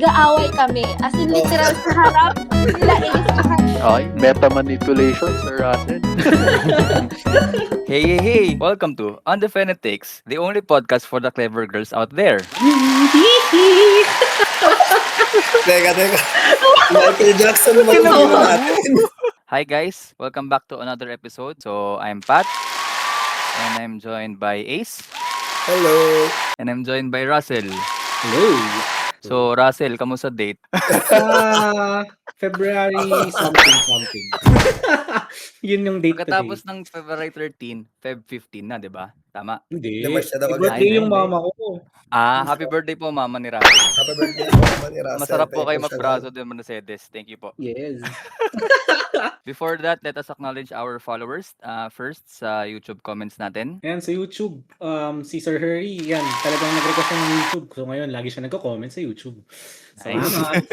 nag-aaway kami. As in, literal sa harap nila Ace. Okay, meta manipulation, Sir Russell. Hey! Welcome to Undefended Takes, the only podcast for the clever girls out there. Teka. Michael Jackson naman yung ginawa natin. Hi guys, welcome back to another episode. So, I'm Pat, and I'm joined by Ace, Hello. and I'm joined by Russell. Hello. So, Russell, kamusta date? February something. Yun yung date Pagkatapos today. ng February 13, Feb 15 na, di ba? Tama? Hindi. Naman siya daw May birthday agad. yung mama ko. Happy birthday po, mama ni Russell. Happy birthday po naman ni Russell. Masarap po kayo Thank you, magbraso din Mercedes. Thank you po. Yes. Before that, let us acknowledge our followers. First, sa YouTube comments natin. Ayan, sa YouTube, si Sir Harry, yan, talagang nag-request ng YouTube. So ngayon, lagi siya nagko-comment sa YouTube. Nice. Salamat.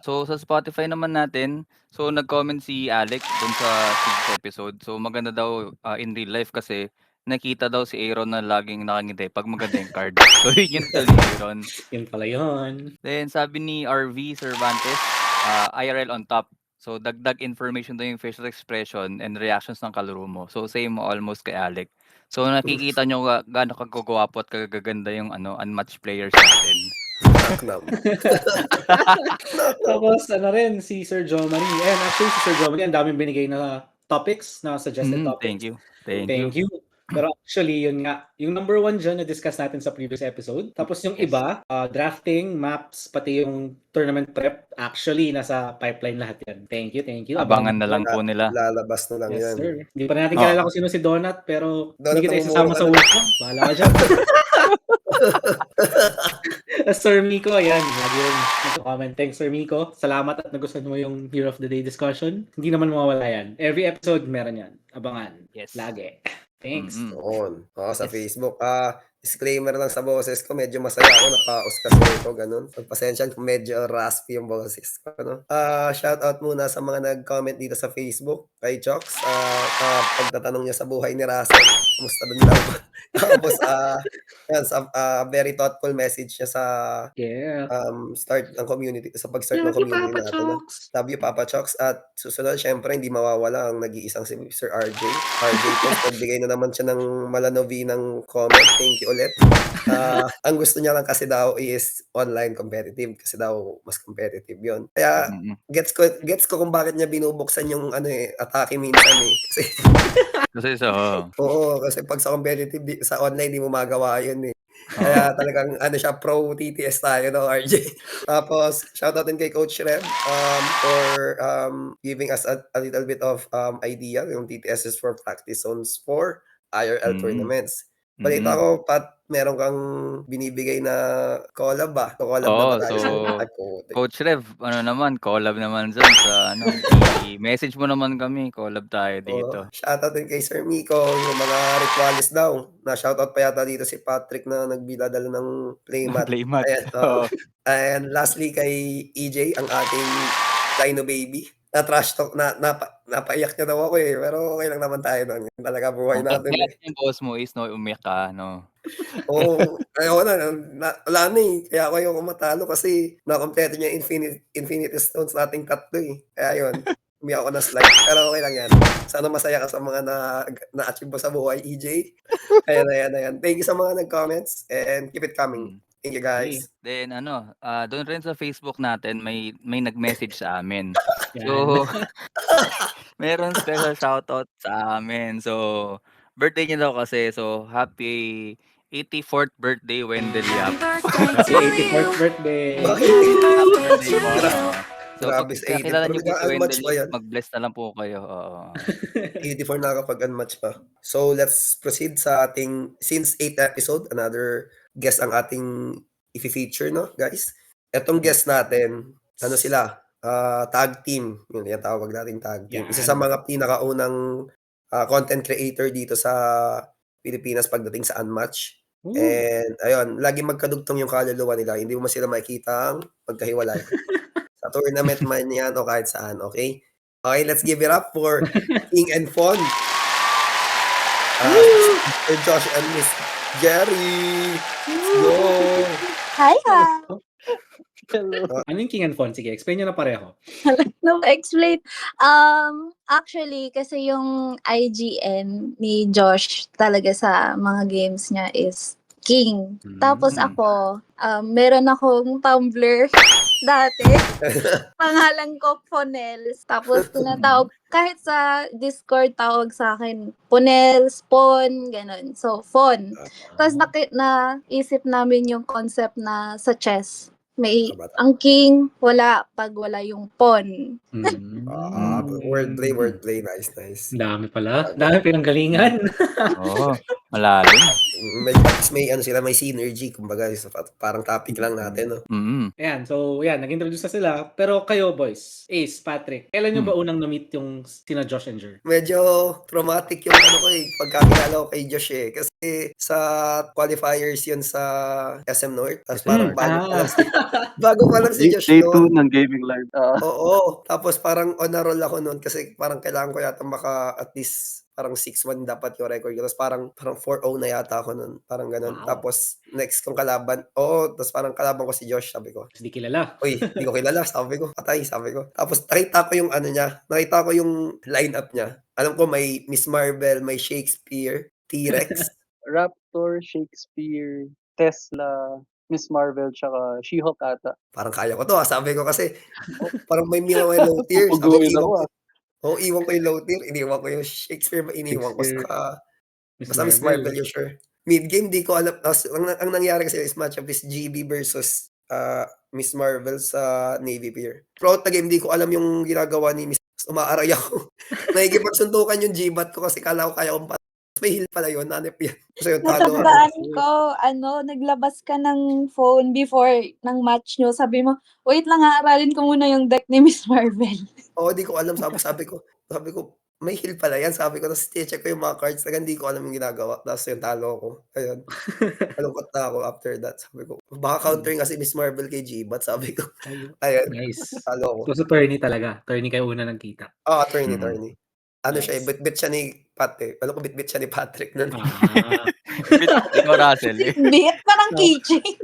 So, sa Spotify naman natin, so nag-comment si Alex dun sa 6th episode. So, maganda daw in real life kasi nakita daw si Aaron na laging nakangiti pag maganda yung card. So, yun yung tell ni Aaron. Yun pala yun. Then, sabi ni RV Cervantes, IRL on top. So, dagdag information daw yung facial expression and reactions ng kalaro mo. So, same almost kay Alex. So, nakikita nyo gaano kagwapo at kagaganda yung unmatched players natin. Knock. Tapos, si Sir Jomari. Ayan, actually, si Sir Jomari, ang daming binigay na topics, na suggested topics. Thank you. Thank you. Pero actually, yun nga, yung number one dyan na-discuss natin sa previous episode. Tapos yung Yes. iba, drafting, maps, pati yung tournament prep, actually, nasa pipeline lahat yan. Thank you. Abangan na lang po nila. Lalabas na lang Yes, yan. sir. Hindi pa natin kilala kung sino si Donut, pero Donut, hindi kita namumuro isasama ka sa na. workshop. Bahala ka dyan. Sir Miko, ayan. Lagi yun nag-comment. Thanks, Sir Miko. Salamat at nagustuhan mo yung Hero of the Day discussion. Hindi naman mawawala yan. Every episode, meron yan. Abangan. Yes. Lagi. Thanks. Mm-mm. Noon. Sa Yes. Facebook. Disclaimer lang sa boses ko. Medyo masaya ako. Napaos kasi ito. Ganun. Pagpasensyan kung medyo raspy yung boses ko. Shoutout muna sa mga nag-comment dito sa Facebook. Kay Chox. Pagtatanong niya sa buhay ni Russell. Kumusta dun daw? Tapos, very thoughtful message niya sa Yeah. start ng community. Sa pag-start ng community natin. Love you, Papa Chox. At susunod, syempre, hindi mawawala ang nag-iisang si Sir RJ. RJ Post, nagbigay na naman siya ng malanovi ng comment. Thank you ulit. Ang gusto niya lang kasi daw is online competitive. Kasi daw, mas competitive yon. Kaya, Mm-mm. gets ko kung bakit niya binubuksan yung atake minsan eh. Kasi, Kasi kasi pag sa competitive, sa online, di mo magawa yun eh. Kaya talagang siya pro TTS tayo no RJ. Tapos shoutout din kay Coach Rev for giving us a little bit of idea yung TTS is for practice zones for IRL tournaments. Balita ko, Pat, meron kang binibigay na collab ba? Collab na ba tayo? Coach Rev, collab naman dyan sa i-message mo naman kami, collab tayo dito. Shoutout din kay Sir Miko, yung mga ritualis daw. Na-shoutout pa yata dito si Patrick na nagbiladala ng playmat. Playmat. Ayan, and lastly kay EJ, ang ating Dino Baby. Na-trash talk, napaiyak niya daw ako eh. Pero okay lang naman tayo doon. Yan talaga buhay natin eh. Yung boss mo is umiyak ka, no? Oo, ayoko wala na eh. Kaya ako yung matalo kasi na-complete niya Infinity Stones nating tatlo eh. Kaya yun, umiyak ako na slide. Pero okay lang yan. Sana masaya ka sa mga na-achieve mo sa buhay, EJ. Ayan. Thank you sa mga nag-comments and keep it coming. Thank you guys. Then doon rin sa Facebook natin may nag-message sa amin. Yan. So meron special shoutout sa amin. So birthday niya daw kasi. So happy 84th birthday Wendell Yap. Happy 84th birthday. Birthday po. So Grabe pag sa 84. kakilala niyo po si Nag-unmatch Wendell pa yan. Yap, mag-bless na lang po kayo. Oo. 84 na kapag unmatch pa. So let's proceed sa ating, since 8th episode, another guest ang ating i-feature, no guys? Etong guest natin, sila? Tag team. Yun, yung tawag natin tag team. Yan. Isa sa mga pinakaunang content creator dito sa Pilipinas pagdating sa Unmatch. Ooh. And ayun, lagi magkadugtong yung kaluluwa nila. Hindi mo sila makikita ang magkahiwalay. Sa tournament man yan o kahit saan, okay? Okay, let's give it up for King and Fon. Mr. Josh and Miss Jerry. Let's go. Hi, ha! Ano yung King and Fon? Sige, explain nyo na pareho. No, explain. Actually, kasi yung IGN ni Josh talaga sa mga games niya is King. Tapos Mm. ako, meron akong Tumblr dati. Pangalan ko Ponels. Tapos tinatawag, kahit sa Discord tawag sa akin, Ponels, Pon, ganun. So, Fon. Tapos naisip namin yung concept na sa chess. May, Tama, tama. ang king, wala pag wala yung pawn. Wordplay. Nice. Ang dami pala. Ang dami pinanggalingan. Oo, malalim. May ano sila, may synergy. Kumbaga, parang topic lang natin, no? Mm. Ayan, so yan, nag-introduce na sila. Pero kayo, boys, Ace, Patrick, kailan nyo ba unang na-meet yung sina Josh and Jer? Medyo traumatic yung ano ko pagkakilala ko kay Josh Kasi sa qualifiers yun sa SM North. Tapos parang bago pa lang si Josh Day 2 noon. ng gaming live. Oo. Tapos parang on a roll ako noon kasi parang kailangan ko yata at least parang 6-1 dapat yung record ko. Tapos parang 4-0 na yata ako noon. Parang ganun. Wow. Tapos next kong kalaban, tapos parang kalaban ko si Josh, sabi ko. Hindi kilala. Uy, hindi ko kilala, sabi ko. Patay, sabi ko. Tapos nakita ko yung ano niya. Nakita ko yung lineup niya. Alam ko may Miss Marvel, may Shakespeare, T-Rex. Raptor, Shakespeare, Tesla, Miss Marvel, tsaka She-Hulk ata. Parang kaya ko to, sabi ko kasi. Parang may low tier. Sabi ko, Puguin ako, iwan ko yung low tier. Iniwan ko yung Shakespeare, iniwan ko. Shakespeare. Basta Miss Marvel yun, sure. Mid-game, di ko alam. Ang nangyari kasi is matchup is GB versus Miss Marvel sa Navy Pier. Throughout the game, di ko alam yung ginagawa ni Miss. Umaaray ako. Nakikipagsuntukan yung G-Bat ko kasi kala ko kaya kong may heal pala yun, nanip yan. Kasi yung talo ako. Natandaan ko, naglabas ka ng phone before ng match nyo. Sabi mo, wait lang, aaralin ko muna yung deck ni Miss Marvel. Oo, di ko alam. Sabi ko, may heal pala yan. Sabi ko, tapos check ko yung mga cards. Hindi ko alam yung ginagawa. Tapos yung talo ko. Ayun. Malungkot na ako after that. Sabi ko, baka countering kasi Miss Marvel kay G-Bat. Sabi ko, ayun. Nice. Talo ko. So, sa tourney talaga. Tourney kayo una nagkita. Tourney. Ano Nice. siya, bit siya ni Pat Alam ko bit siya ni Patrick nun. Ikaw, Russell. Bit, parang keychain.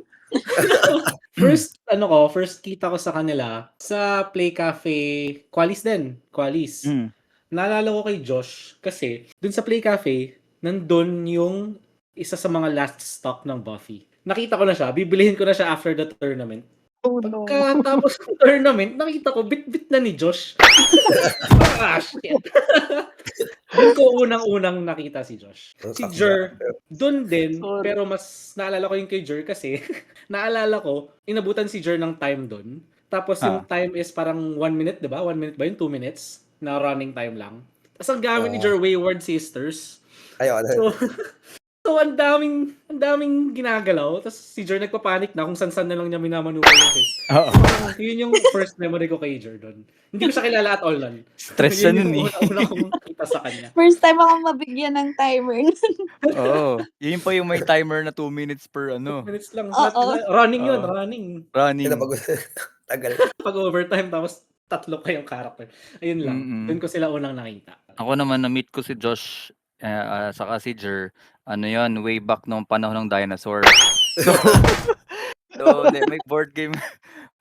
First kita ko sa kanila sa Play Cafe, Qualis din. Qualis. Naalala ko kay Josh kasi dun sa Play Cafe, nandun yung isa sa mga last stock ng Buffy. Nakita ko na siya, bibilihin ko na siya after the tournament. Pagkatapos ng tournament, nakita ko, bit-bit na ni Josh. Shit. Doon ko unang-unang nakita si Josh. Si Jer, doon din, pero mas naalala ko yung kay Jer kasi, naalala ko, inabutan si Jer ng time doon. Tapos yung time is parang 1 minute, diba? 1 minute ba yun? 2 minutes na running time lang. Tapos ang gamit ni Jer, Wayward Sisters. Ayun. So, ang daming ginagalaw. Tapos si Jer nagpapanik na kung san-san na lang niya minamanuver yung face. Yun yung first memory ko kay Jer doon. Hindi ko siya kilala at all nun. Stress siya nun eh. Una kong nakita sa kanya. First time ako mabigyan ng timer. Oo. Yun pa yung may timer na 2 minutes per 2 minutes lang. Oo. Running yun, running. Tagal. Pag overtime, tapos 3 kayong character. Ayun lang. Doon ko sila unang nakita. Ako naman, na-meet ko si Josh saka si Jer, way back nung panahon ng dinosaur. So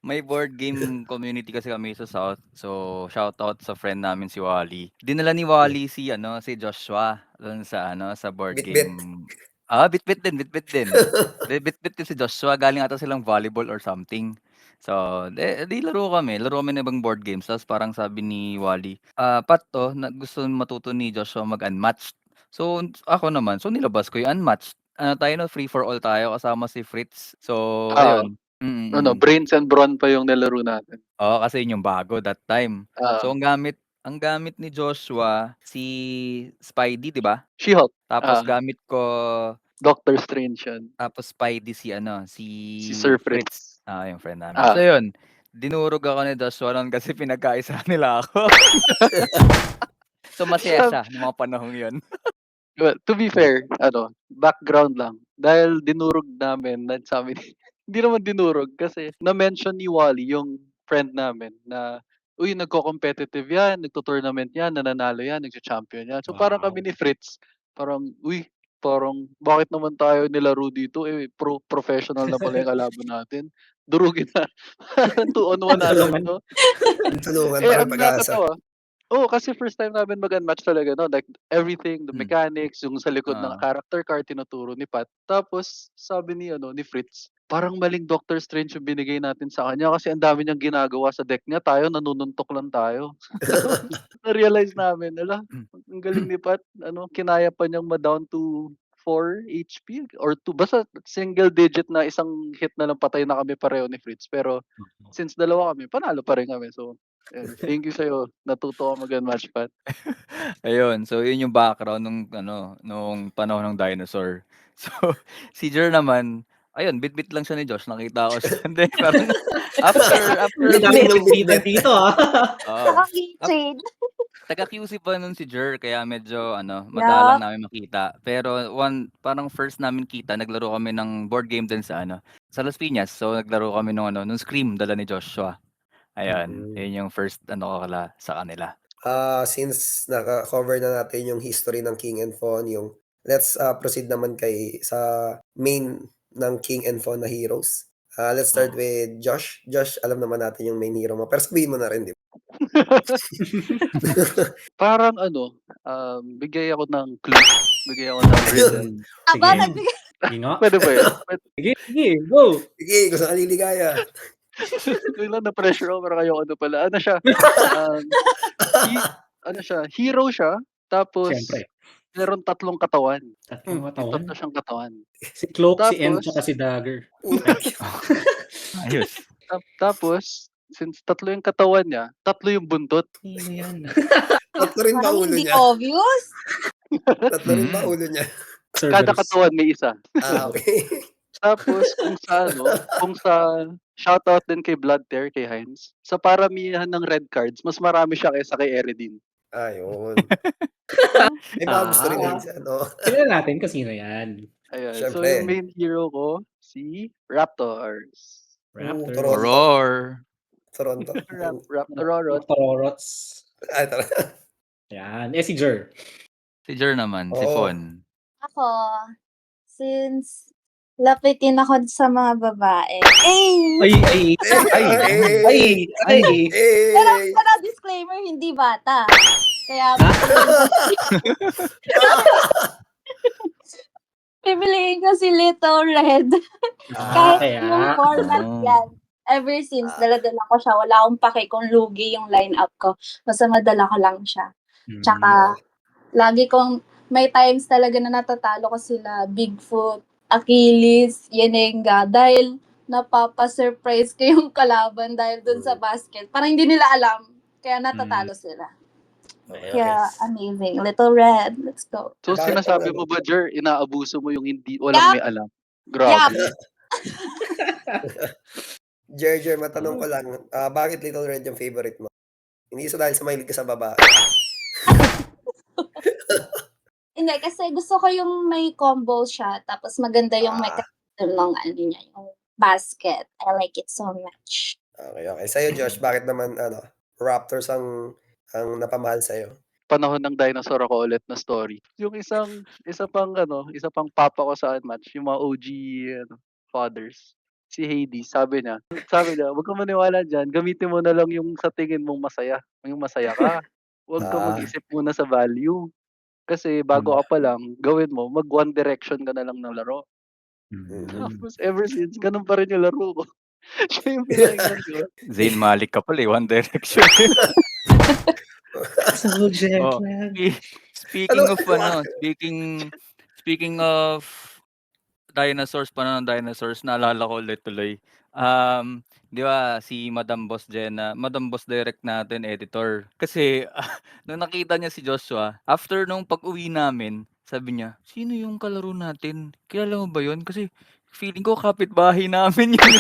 may board game community kasi kami sa South. So shout out sa friend namin si Wally. Dinala ni Wally si Joshua doon sa sa board game. Bit-bit din. Bit-bit din si Joshua, galing ata silang volleyball or something. So, di laro kami ng ibang board games. Tapos parang sabi ni Wally, Pat gusto matuto ni Joshua mag-unmatched. So, ako naman, nilabas ko yung unmatched. Free for all tayo, kasama si Fritz. So, ayun. Brains and Brawn pa yung nilaro natin. Oo, kasi yun yung bago that time. So, ang gamit ni Joshua, si Spidey, di ba? She-Hulk. Tapos gamit ko Doctor Strange yan. Tapos Spidey si Sir Fritz. Yung friend namin. So yun, dinurog ako ni Joshua nun kasi pinagkaisa nila ako. So masaya siya ng mga panahong yun. Well, to be fair, background lang. Dahil dinurog namin, sabi hindi naman dinurog kasi na-mention ni Wally yung friend namin na nagko-competitive yan, nagto-tournament yan, nananalo yan, nagcha-champion yan. So parang kami ni Fritz, parang bakit naman tayo nilaro dito? Professional na pala yung kalaban natin. durugin na. Parang 2-on-1 na agad, Tulungan. no? Tulungan Eh, para ang pag-asa. nakakatawa, oo, kasi first time namin mag-unmatch talaga, no? Like, everything, the mechanics, yung sa likod ng Oo. character card, tinuturo ni Pat. Tapos, sabi ni Fritz, parang maling Doctor Strange yung binigay natin sa kanya kasi ang dami niyang ginagawa sa deck niya. Tayo, nanununtok lang tayo. Na-realize namin, ang galing ni Pat. Kinaya pa niyang ma-down to 4 HP or 2. Basta single digit na isang hit na lang patay na kami pareho ni Fritz. Pero, since dalawa kami, panalo pa rin kami. So, thank you sa'yo. Natuto ka mag-unmatch, Pat. Ayun, so yun yung background nung panahon ng dinosaur. So, si Jer naman, ayun, bit-bit lang siya ni Josh, nakita ko siya. Hindi, parang after Ang dami Bit-bit. nagbitan dito, oo. Saka keychain. Taga-QC pa nun si Jer, kaya medyo madalang Yup. namin makita. Pero parang first namin kita, naglaro kami ng board game din sa Las Piñas. So, naglaro kami nung Scream, dala ni Joshua. Ayun, yun yung first ko sa kanila. Since naka-cover na natin yung history ng King and Fawn, let's proceed naman sa main ng King and Fawn na heroes. Let's start with Josh. Josh, alam naman natin yung main hero mo. Pero sabihin mo na rin, di ba? Parang bigay ako ng clue. Bigay ako ng riddle. Aba, Sige. nagbigay. Sige nga. Pwede ba yun? Sige, go. Sige, gusto ka liligaya. Yun lang, na-pressure ako, parang ayoko pala. Ano siya? Um, hero siya, tapos Siyempre. meron 3 katawan. Tatlong May katawan. 3 siyang katawan. Si Cloak, si M, Tapos, tsaka si Dagger. Ayos. tapos, since 3 yung katawan niya, 3 yung buntot. Sino yan? Tatlo rin ba Parang ulo hindi niya? obvious. Tatlo rin ba ulo niya? Kada Cerberus. katawan may isa. Okay. Tapos kung sa shoutout din kay Bloodtear, kay Heinz, sa paramihan ng red cards, mas marami siya kaysa kay Eredin. Ayun. May mga gusto rin minsan, no? Kilala natin kung sino yan. Ayun. So Siyempre. yung main hero ko, si Raptors. Raptor. Toronto. Roar. Toronto. Raptororot. Torots. Ay, tara. Yan. Si Jer. Si Jer naman, si Oo. Fon. Ako, since lapitin ako sa mga babae. Ay. Pero disclaimer, hindi bata. Kaya, pipiliin ko si Little Red. Kahit kaya. yung format yan. Ever since, dala-dala ko siya. Wala akong pake kung lugi yung lineup ko. Basta madala ko lang siya. Tsaka, lagi kong, may times talaga na natatalo ko sila. Bigfoot, Achilles, Yenenga. Dahil napapa-surprise ko yung kalaban dahil dun sa basket. Parang hindi nila alam. Kaya natatalo sila. Okay. Kaya, amazing. Little Red. Let's go. So Bakit sinasabi ang mo ba, Jer, inaabuso mo yung walang may alam? Grabe. Jer, matanong ko lang, bakit Little Red yung favorite mo? Hindi dahil sa mahilig ka sa babae. Hindi, kasi gusto ko yung may combo siya. Tapos maganda yung mechanism ng niya, yung basket. I like it so much. Okay. Sa'yo, Josh, bakit naman Raptors ang napamahal sa'yo? Panahon ng dinosaur ako ulit na story. Yung isa pang papa ko sa unmatch, yung mga OG fathers. Si Hades, sabi niya, huwag kang maniwala dyan, gamitin mo na lang yung sa tingin mong masaya. Yung masaya ka. Huwag kang mag-isip muna sa value. Kasi bago ka pa lang, gawin mo, mag one direction ka na lang ng laro. Tapos ever since, ganun pa rin yung laro ko. Siya yung pinakinggan ko. Zayn Malik ka pala, One Direction. So jet Oh, lag. Speaking of dinosaurs, panahon ng dinosaurs, naalala ko ulit tuloy. Di ba si Madam Boss Jenna, Madam Boss Direct natin, editor. Kasi nung nakita niya si Joshua, after nung pag-uwi namin, sabi niya, sino yung kalaro natin? Kilala mo ba yun? Kasi feeling ko kapitbahay namin yun.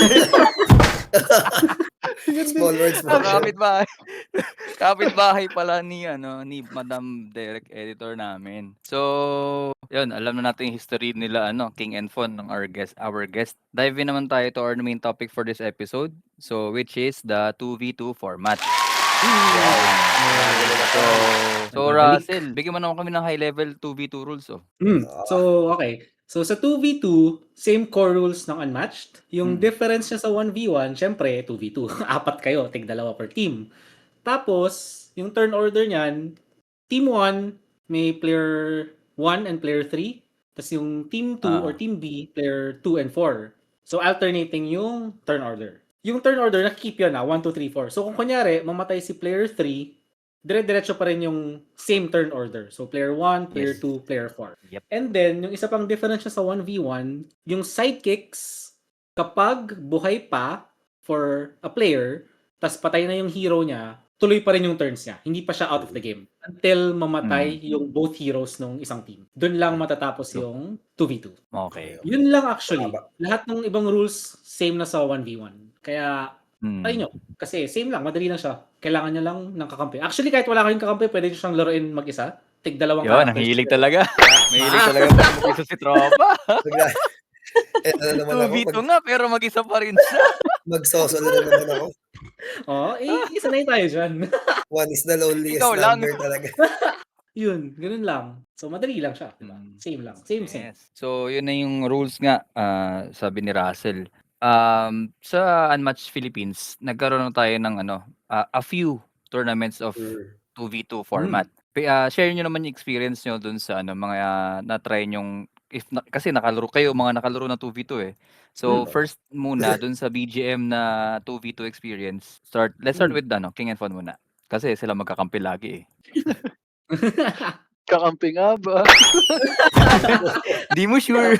Small words. Kapitbahay pala ni Madam Derek, editor namin. So, yun, alam na natin yung history nila King and Fon ng our guest. Dive in naman tayo to our main topic for this episode. So, which is the 2v2 format. So Russell, bigyan mo naman kami ng high level 2v2 rules. So, okay. So sa 2v2, same core rules ng Unmatched. Yung difference niya sa 1v1, syempre 2v2. Apat kayo, tig dalawa per team. Tapos, yung turn order niyan, team 1 may player 1 and player 3. Tapos yung team 2 or team B, player 2 and 4. So alternating yung turn order. Yung turn order, nakikip yun 1, 2, 3, 4. So kung kunyari, mamatay si player 3, dire-diretso pa rin yung same turn order. So player 1, player Yes. 2, player 4. Yep. And then, yung isa pang difference niya sa 1v1, yung sidekicks, kapag buhay pa for a player, tas patay na yung hero niya, tuloy pa rin yung turns niya. Hindi pa siya out of the game. Until mamatay yung both heroes ng isang team. Doon lang matatapos yung 2v2. Okay. Yun lang actually. Tama. Lahat ng ibang rules, same na sa 1v1. Kaya, try nyo. Kasi same lang, madali lang siya. Kailangan nyo lang ng kakampi. Actually, kahit wala kayong kakampi, pwede nyo siyang laruin mag-isa. Tig dalawang Yun, ang characters. hilig talaga. May hilig talaga mag-isa si tropa. Bigla, ano naman ako, 2v2 nga, pero mag-isa pa rin siya. magsosolo na naman ako. Oo, isanay tayo dyan. One is the loneliest Ikaw lang. number talaga. Yun, ganun lang. So, madali lang siya. Diba? Same lang. Same. Yes. So, yun na yung rules nga, sabi ni Russell. Sa Unmatched Philippines, nagkaroon na tayo ng a few tournaments of 2v2 format. Share nyo naman yung experience nyo dun sa mga na-try nyong, kasi nakalaro kayo, mga nakalaro na 2v2 eh. So, first muna, dun sa BGM na 2v2 experience, let's start with King and Fon muna. Kasi sila magkakampi lagi eh. Kakampi nga ba? Di mo sure.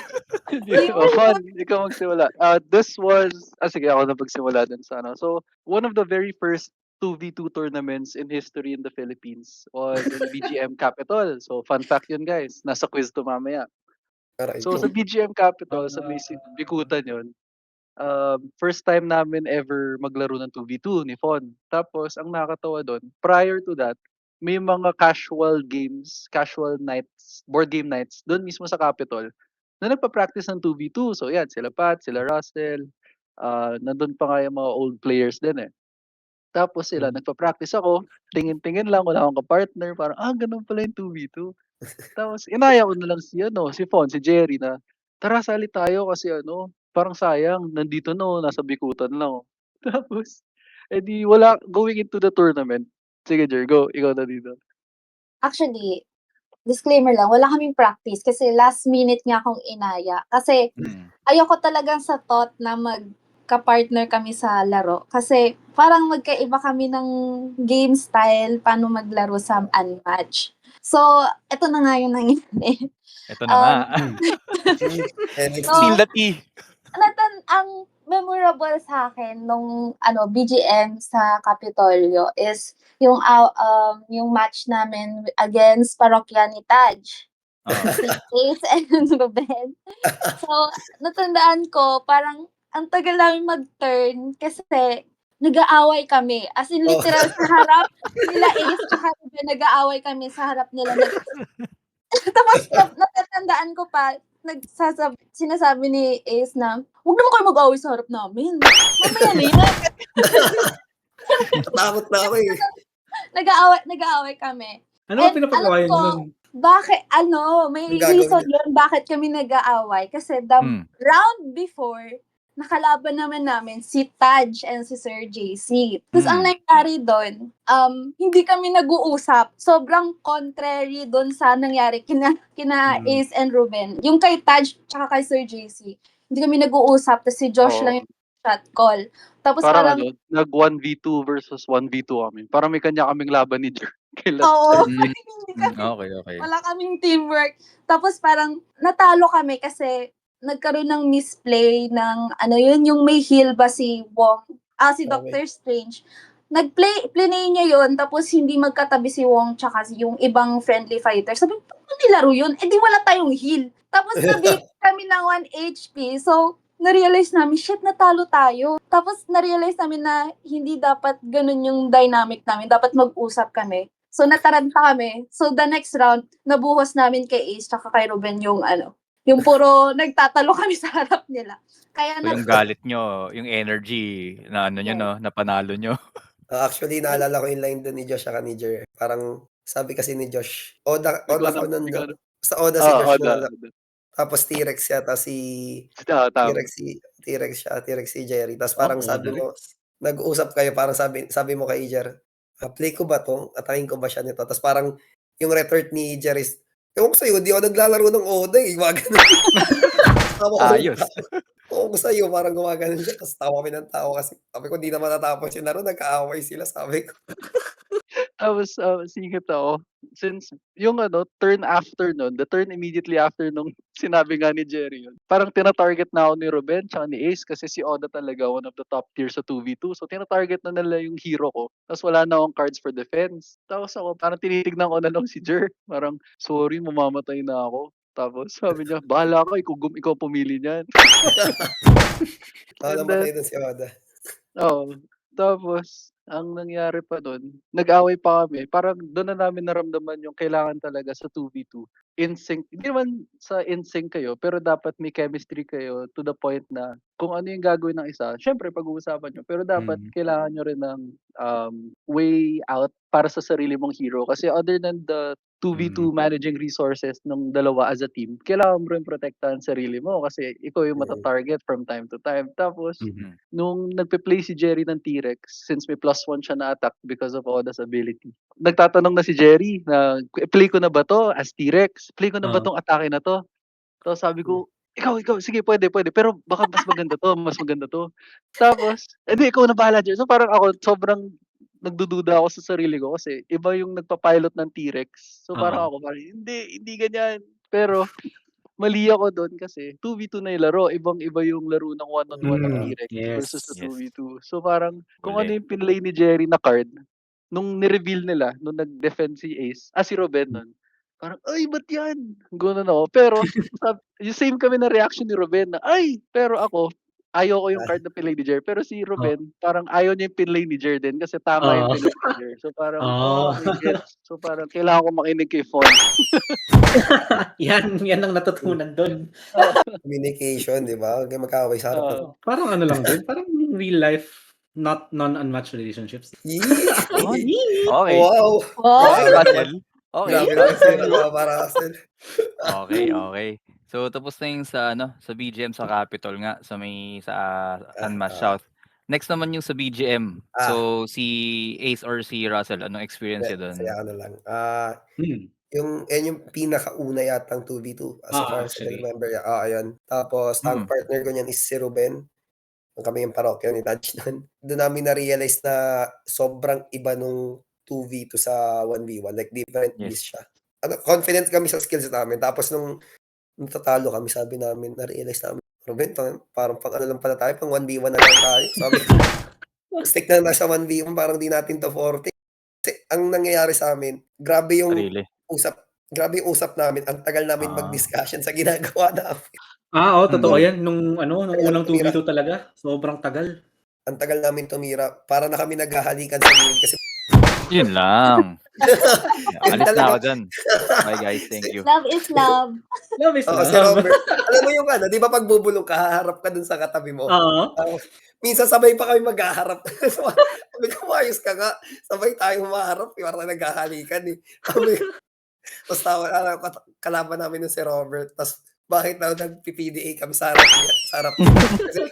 Fun, ikaw magsimula. This was, sige, ako na pagsimula dun sa So, one of the very first 2v2 tournaments in history in the Philippines was in BGM Capitol. So, fun fact yun, guys. Nasa quiz to mamaya. So, sa BGM Capitol, sa may Bikutan yun, first time namin ever maglaro ng 2v2 ni Fon. Tapos, ang nakakatawa doon, prior to that, may mga casual games, casual nights, board game nights, doon mismo sa Capitol, na nagpa-practice ng 2v2. So, yan, sila Pat, sila Russell, nandun pa nga yung mga old players din eh. Tapos sila, nagpa-practice ako, tingin-tingin lang, wala akong ka-partner, parang, ganun pala yung 2v2. Tapos, inaya ko na lang si Fon, si Jerry na, tara, sali tayo kasi parang sayang, nandito nasa Bikutan lang. Tapos, edi wala, going into the tournament. Sige, Jer, go, ikaw na dito. Actually, disclaimer lang, wala kaming practice kasi last minute nga akong inaya. Kasi ayoko talagang sa thought na magka-partner kami sa laro. Kasi parang magkaiba kami ng game style, paano maglaro sa Unmatched. So, eto na nga yung nangyari. Ito na nga. NXT. Feel the tea. Ang memorable sa akin nung BGM sa Capitolio is yung match namin against Parokya ni Taj. Si Ace and Ruben. So, natandaan ko, parang ang tagal namin mag-turn kasi nag-aaway kami. As in, literal sa harap nila Ace tsaka Ruben, nag-aaway kami sa harap nila. Tapos, natatandaan ko pa, sinasabi ni Ace na, huwag naman kayo mag-away sa harap namin. Mamaya na yan. Natakot na ako eh. Nag-aaway kami. Ano ba pinapag-awayan nyo nun? Bakit, may Ang gagawin reason yun bakit kami nag-aaway. Kasi the round before, nakalaban namin si Taj and si Sir JC. Tapos ang nangyari doon, hindi kami nag-uusap. Sobrang contrary doon sa nangyari kina Ace and Ruben. Yung kay Taj tsaka kay Sir JC, hindi kami nag-uusap. Tapos si Josh lang yung shot call. Tapos parang nag 1v2 versus 1v2 kami. Parang may kanya kaming laban ni Jer. Oo. Hindi kami, Okay. wala kaming teamwork. Tapos parang natalo kami kasi nagkaroon ng misplay ng yung may heal ba si Wong, si Doctor Strange. Play niya yun, tapos hindi magkatabi si Wong tsaka yung ibang friendly fighter. Sabi, paano nilaro yun? Eh di wala tayong heal. Tapos nabit kami ng 1 HP. So, na-realize namin, shit, natalo tayo. Tapos na-realize namin na hindi dapat ganun yung dynamic namin. Dapat mag-usap kami. So, nataranta kami. So, the next round, nabuhos namin kay Ace tsaka kay Ruben yung yung puro nagtatalo kami sa harap nila. Kaya So, yung galit nyo, yung energy na na panalo nyo. Actually, naalala ko yung line doon ni Josh at ni Jer. Parang sabi kasi ni Josh, Oda ko nun. Sa Oda si Josh muna. tapos T-Rex yata Tama. T-Rex si Jerry. Tapos parang sabi mo, nag-uusap kayo, parang sabi mo kay Jer, play ko ba 'to? Atakin ko ba siya nito? Tapos parang yung retort ni Jer is, ewan ko sa'yo, di ako naglalaro ng Oda eh, mga ganun. Tawa ko ng Ayos. ewan ko sa'yo, parang gumaganon siya, tapos tawa kami ng tawa kasi sabi ko, "Di na matatapos yung laro, nag-aaway sila," sabi ko. Tapos, singit ako. Since yung turn after nun, the turn immediately after nung sinabi nga ni Jerry yun, parang tina-target na ako ni Ruben tsaka ni Ace kasi si Oda talaga one of the top tier sa 2v2. So, tina-target na nila yung hero ko. Tapos wala na akong cards for defense. Tapos ako, parang tinitignan ko na lang si Jer. Parang, sorry, mamamatay na ako. Tapos sabi niya, bahala ka, ikaw pumili niyan. And Namatay then, dun si Oda. Oo. Tapos, ang nangyari pa dun, nag-away pa kami. Parang dun na namin naramdaman yung kailangan talaga sa 2v2. In sync. Hindi naman sa in sync kayo, pero dapat may chemistry kayo to the point na kung ano yung gagawin ng isa, syempre pag-uusapan nyo. Pero dapat kailangan nyo rin ng way out para sa sarili mong hero. Kasi other than the 2v2 managing resources ng dalawa as a team, kailangan mo rin protektahan sarili mo kasi ikaw yung mata-target from time to time. Tapos, nung nagpe-play si Jerry ng T-Rex, since may +1 siya na attack because of Oda's ability, nagtatanong na si Jerry na, play ko na ba to as T-Rex? Play ko na ba tong atake na to? Tapos sabi ko, ikaw, sige, pwede. Pero baka mas maganda to. Tapos, edi ikaw na bahala dyan. So parang ako, sobrang nagdududa ako sa sarili ko kasi iba yung nagpa-pilot ng T-Rex. So parang ako, hindi ganyan. Pero, mali ako doon kasi 2v2 na yung laro. Ibang-iba yung laro ng one-on-one ng T-Rex versus sa 2v2. So parang, kung ano yung pinlay ni Jerry na card, nung ni-reveal nila, nung nag-defend si Ace, si Ruben nun, parang, ay, ba't yan? Gano'n ako. Pero, yung same kami na reaction ni Ruben na, ay, pero ako, ayaw ko yung card na pinlay ni Jer. Pero si Ruben, parang ayaw niya yung pinlay ni Jer din kasi tama yung pinlay ni Jer. So parang, okay, gets. So parang, kailangan ko makinig kay Fon. yan ang natutunan doon. Communication, di ba? Huwag kayong magkaaway sa harap. Parang ano lang din, parang real life, not non-unmatched relationships. Okay. Wow! Russell. Okay. Grabe naman sa'yo, para Russell. Okay. So tapos na yung sa BGM sa Capitol nga sa Unmatched South. Next naman yung sa BGM. So si Ace or si Russell, anong experience niya doon? Saya ka na lang. Yung pinakauna yatang 2v2 as far as I remember. Ayun. Tapos ang partner ko niyan is si Ruben. Kami yung parokya ni Taj nun. Doon namin na-realize na sobrang iba nung 2v2 sa 1v1. Like different beast siya. Confident kami sa skills namin. Tapos nung natatalo kami, sabi namin, na-realize namin, Ruben, parang pang ano lang pala tayo, pang 1v1 na lang tayo. Sabi ko, stick na lang sa 1v1, parang di natin to 40. Kasi ang nangyayari sa amin, grabe yung usap namin. Ang tagal namin mag-discussion sa ginagawa namin. Totoo yan. Nung unang 2v2 talaga, sobrang tagal. Ang tagal namin tumira. Para na kami naghahalikan sa gilid kasi Yun lang. Alis na ako dyan. Bye guys, thank you. Love is love. Love is love. Si Robert, alam mo yung di ba pag bubulong ka, haharap ka dun sa katabi mo. Minsan sabay pa kami maghaharap. Sabi ko, ayos ka nga. Sabay tayong maharap. Parang naghahalikan eh. Tapos kalaban namin nun si Robert. Tapos bakit daw nag-PDA kami sa harap niya.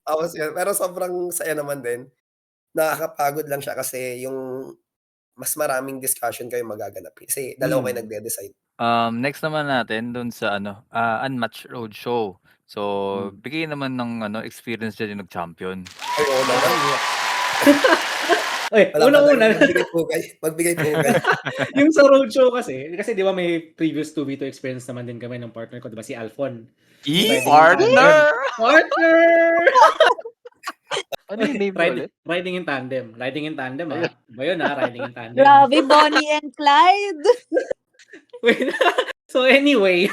Tapos yun. Pero sobrang saya naman din. Nakakapagod lang siya kasi yung mas maraming discussion kayo magaganap. Kasi dalawa kayo nagde-decide. Next naman natin dun sa Unmatched Roadshow. So, bigay naman ng experience dyan yung nag-champion. Ay, oo naman. Una-una. Magbigay pugay. Yung sa roadshow kasi di ba may previous 2v2 experience naman din kami ng partner ko, di ba si Alfon? Partner! Ano yung name ulit? Riding in tandem. Riding in tandem, Ba yun, riding in tandem. Grabe, Bonnie and Clyde. Wait. So anyway,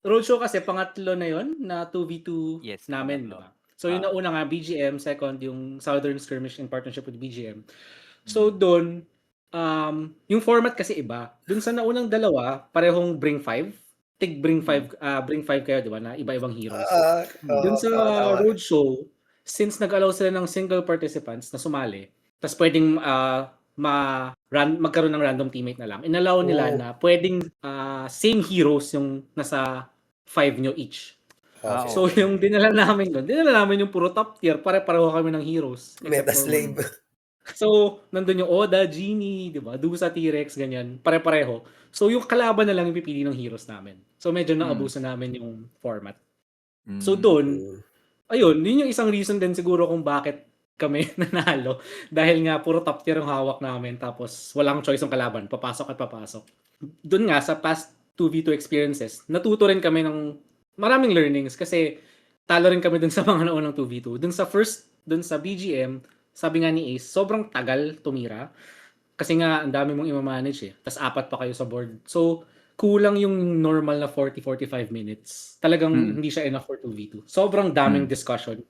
roadshow kasi pangatlo na yun na 2v2 namin, di ba? So yung nauna nga BGM, second yung Southern Skirmish in partnership with BGM. So doon, yung format kasi iba. Doon sa naunang dalawa, parehong bring 5. Bring 5 kayo, di ba, na iba-ibang heroes. Doon sa roadshow, since nag-allow sila ng single participants na sumali, tapos pwedeng magkaroon ng random teammate na lang, inallow nila na pwedeng same heroes yung nasa 5 nyo each. Ah, So, okay. yung dinala namin yung puro top tier, pare-pareho kami ng heroes. Meta for slave. one. So, nandun yung Oda, Genie, di ba? Dusa, T-Rex, ganyan. Pare-pareho. So, yung kalaban na lang yung pipili ng heroes namin. So, medyo naabuso namin yung format. So, doon, ayun, yun yung isang reason din siguro kung bakit kami nanalo. Dahil nga, puro top tier yung hawak namin. Tapos, walang choice yung kalaban. Papasok at papasok. Doon nga, sa past 2v2 experiences, natuto rin kami ng maraming learnings. Kasi, talo rin kami dun sa mga naunang 2v2. Dun sa BGM, sabi nga ni Ace, sobrang tagal tumira. Kasi nga, ang dami mong i-manage eh. Tapos 4 pa kayo sa board. So, kulang yung normal na 40-45 minutes. Talagang hindi siya enough for 2v2. Sobrang daming discussion.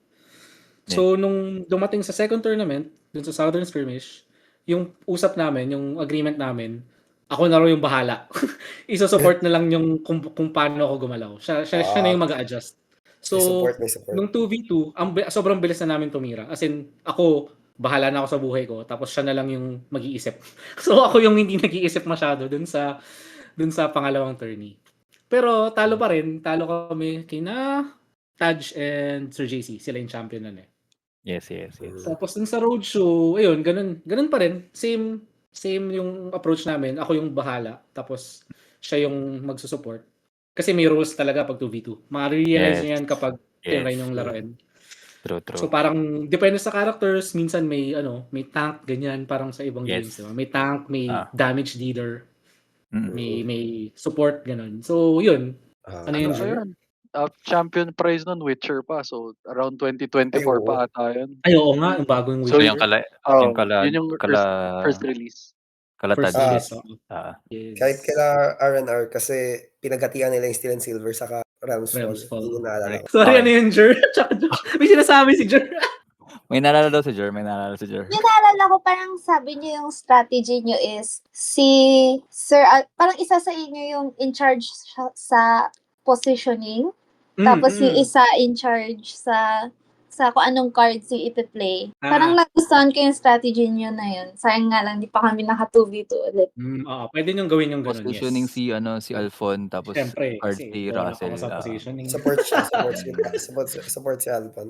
So, nung dumating sa second tournament, dun sa Southern Skirmish, yung usap namin, yung agreement namin, ako na raw yung bahala. Isa-support na lang yung kung paano ako gumalaw. Siya na yung mag-a-adjust. So, May support. nung 2v2, sobrang bilis na namin tumira. As in, ako, bahala na ako sa buhay ko. Tapos siya na lang yung mag-iisip. So, ako yung hindi nag-iisip masyado dun sa pangalawang tourney. Pero, talo pa rin. Talo kami kina Taj and Sir JC. Sila yung champion nun eh. Yes. Tapos dun sa roadshow, ayun, ganun pa rin. Same yung approach namin. Ako yung bahala. Tapos, siya yung magsusupport. Kasi may rules talaga pag 2v2. Ma-realize nyo yan kapag tinry yung laruin. True. So parang depende sa characters, minsan may tank ganyan parang sa ibang games, diba? May tank, may damage dealer, may support ganun. So yun. Ano yun? So yun. Champion prize nun, Witcher pa. So, around 2024 pa ata yun. Ay, oo nga, yung bagong So, Witcher. Yun yung first release. First Kalatad. release. Kahit kila R&R kasi pinagatian nila yung Steel and Silver saka Realmsfall. Hindi ko naalala. Sorry, ano yun, Jer? May sinasabi si Jer. May naalala daw si Jer. Yung naalala ko, parang sabi niyo yung strategy niyo is si Sir, parang isa sa inyo yung in charge sa positioning. Tapos yung isa in charge sa kung anong cards yung ipi-play. Parang nagustuhan ko yung strategy niyo na yun. Sayang nga lang, di pa kami naka 2v2 ulit. Pwede niyong gawin yung ganun, Positioning yes. si Alphon, tapos Siyempre, card kasi si wala Russell. ako sa positioning. Support si Alpan.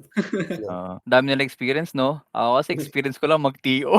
Dami nila experience, no? Ako kasi experience ko lang mag-TO.